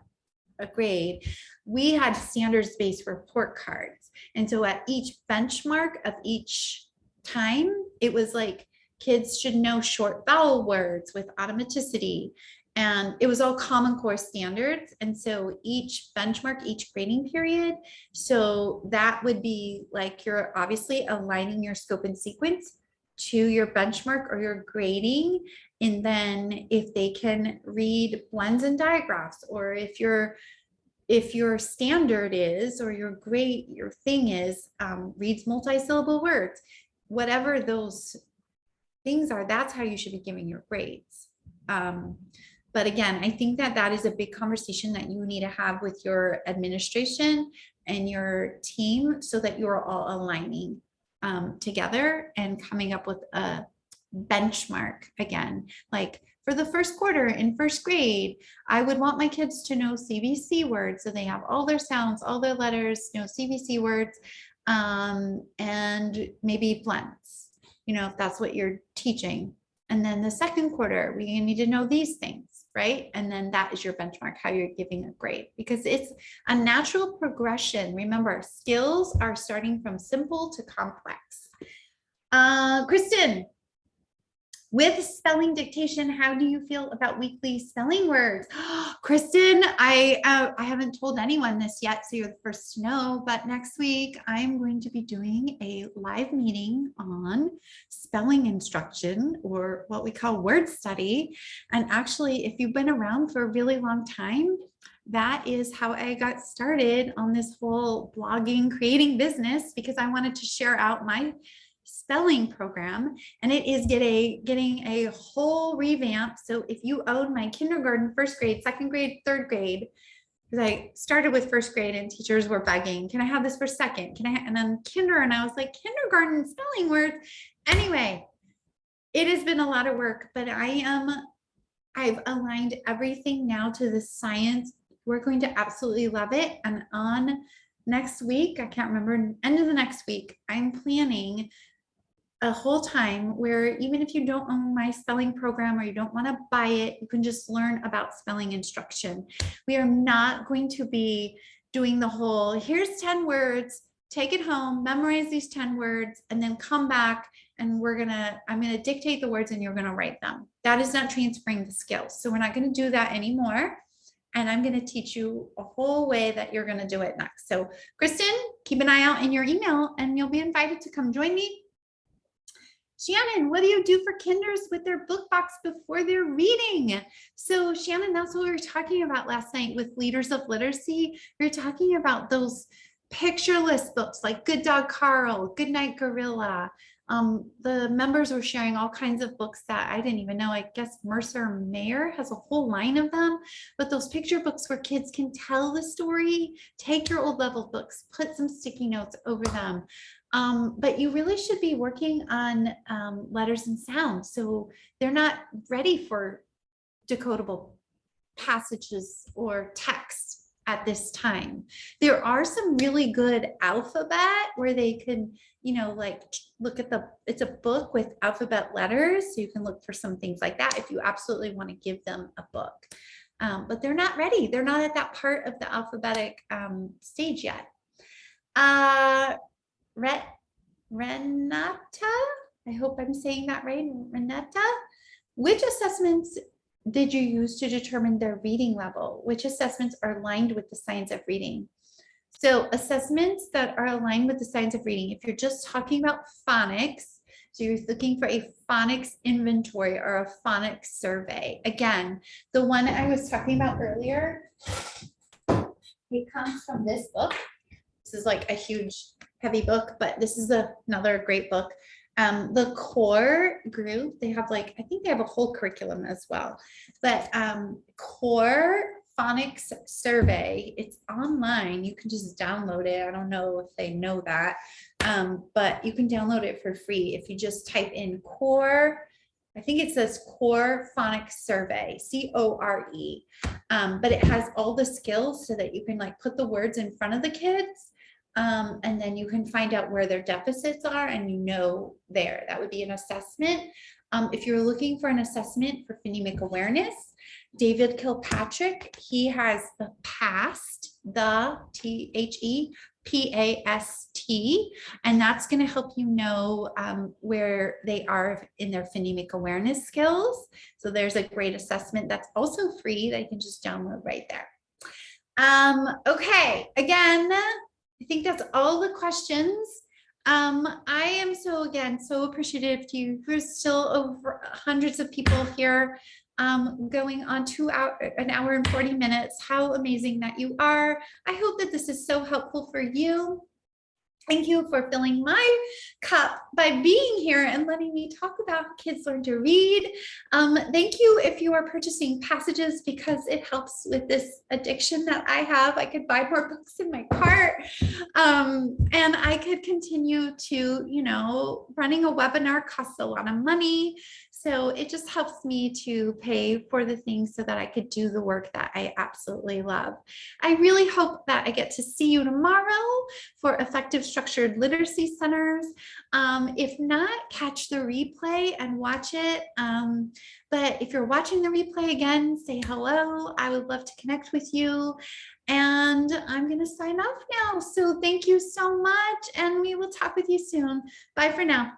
a grade. We had standards-based report cards. And so at each benchmark of each time, it was like kids should know short vowel words with automaticity. And it was all Common Core standards. And so each benchmark, each grading period, so that would be like you're obviously aligning your scope and sequence to your benchmark or your grading. And then if they can read blends and digraphs, or if your standard is, or your grade, your thing is, reads multisyllable words, whatever those things are, that's how you should be giving your grades. But again, I think that that is a big conversation that you need to have with your administration and your team so that you're all aligning together and coming up with a benchmark. Again, like for the first quarter in first grade, I would want my kids to know CVC words. So they have all their sounds, all their letters, know CVC words, and maybe blends, if that's what you're teaching. And then the second quarter, we need to know these things, right? And then that is your benchmark, how you're giving a grade, because it's a natural progression. Remember, skills are starting from simple to complex. Kristen, with spelling dictation, how do you feel about weekly spelling words? Kristen, I haven't told anyone this yet, so you're the first to know, but next week I'm going to be doing a live meeting on spelling instruction, or what we call word study. And actually, if you've been around for a really long time, that is how I got started on this whole blogging, creating business, because I wanted to share out my spelling program, and it is getting a whole revamp. So if you own my kindergarten, first grade, second grade, third grade, because I started with first grade and teachers were begging, can I have this for second? And then kinder, and I was like, kindergarten spelling words. Anyway, it has been a lot of work, but I've aligned everything now to the science. We're going to absolutely love it. And on next week, I can't remember, end of the next week, I'm planning a whole time where even if you don't own my spelling program or you don't want to buy it, you can just learn about spelling instruction. We are not going to be doing the whole, here's 10 words, take it home, memorize these 10 words, and then come back and I'm going to dictate the words and you're going to write them. That is not transferring the skills. So we're not going to do that anymore. And I'm going to teach you a whole way that you're going to do it next. So Kristen, keep an eye out in your email and you'll be invited to come join me. Shannon, what do you do for kinders with their book box before they're reading? So Shannon, that's what we were talking about last night with Leaders of Literacy. We were talking about those pictureless books like Good Dog Carl, Good Night Gorilla. The members were sharing all kinds of books that I didn't even know. I guess Mercer Mayer has a whole line of them, but those picture books where kids can tell the story. Take your old level books, put some sticky notes over them. But you really should be working on letters and sounds. So they're not ready for decodable passages or text at this time. There are some really good alphabet where they can, like look at it's a book with alphabet letters. So you can look for some things like that if you absolutely want to give them a book. But they're not ready. They're not at that part of the alphabetic stage yet. Renata, I hope I'm saying that right. Renata, which assessments did you use to determine their reading level? Which assessments are aligned with the science of reading? So assessments that are aligned with the science of reading, if you're just talking about phonics, so you're looking for a phonics inventory or a phonics survey. Again, the one I was talking about earlier, it comes from this book. This is like a huge, heavy book, but this is another great book. The core group, they have I think they have a whole curriculum as well, but core phonics survey, it's online. You can just download it. I don't know if they know that, but you can download it for free. If you just type in core, I think it says core phonics survey, CORE, but it has all the skills so that you can put the words in front of the kids. And then you can find out where their deficits are and there. That would be an assessment. If you're looking for an assessment for phonemic awareness, David Kilpatrick, he has the PAST, the THEPAST, and that's going to help you know where they are in their phonemic awareness skills. So there's a great assessment that's also free that you can just download right there. Okay, again, I think that's all the questions. I am so appreciative to you. There's still over hundreds of people here going on an hour and 40 minutes. How amazing that you are. I hope that this is so helpful for you. Thank you for filling my cup by being here and letting me talk about how kids learn to read. Thank you if you are purchasing passages, because it helps with this addiction that I have. I could buy more books in my cart, and I could continue to, you know, running a webinar costs a lot of money. So it just helps me to pay for the things so that I could do the work that I absolutely love. I really hope that I get to see you tomorrow for Effective Structured Literacy Centers. If not, catch the replay and watch it. But if you're watching the replay again, say hello. I would love to connect with you. And I'm going to sign off now. So thank you so much. And we will talk with you soon. Bye for now.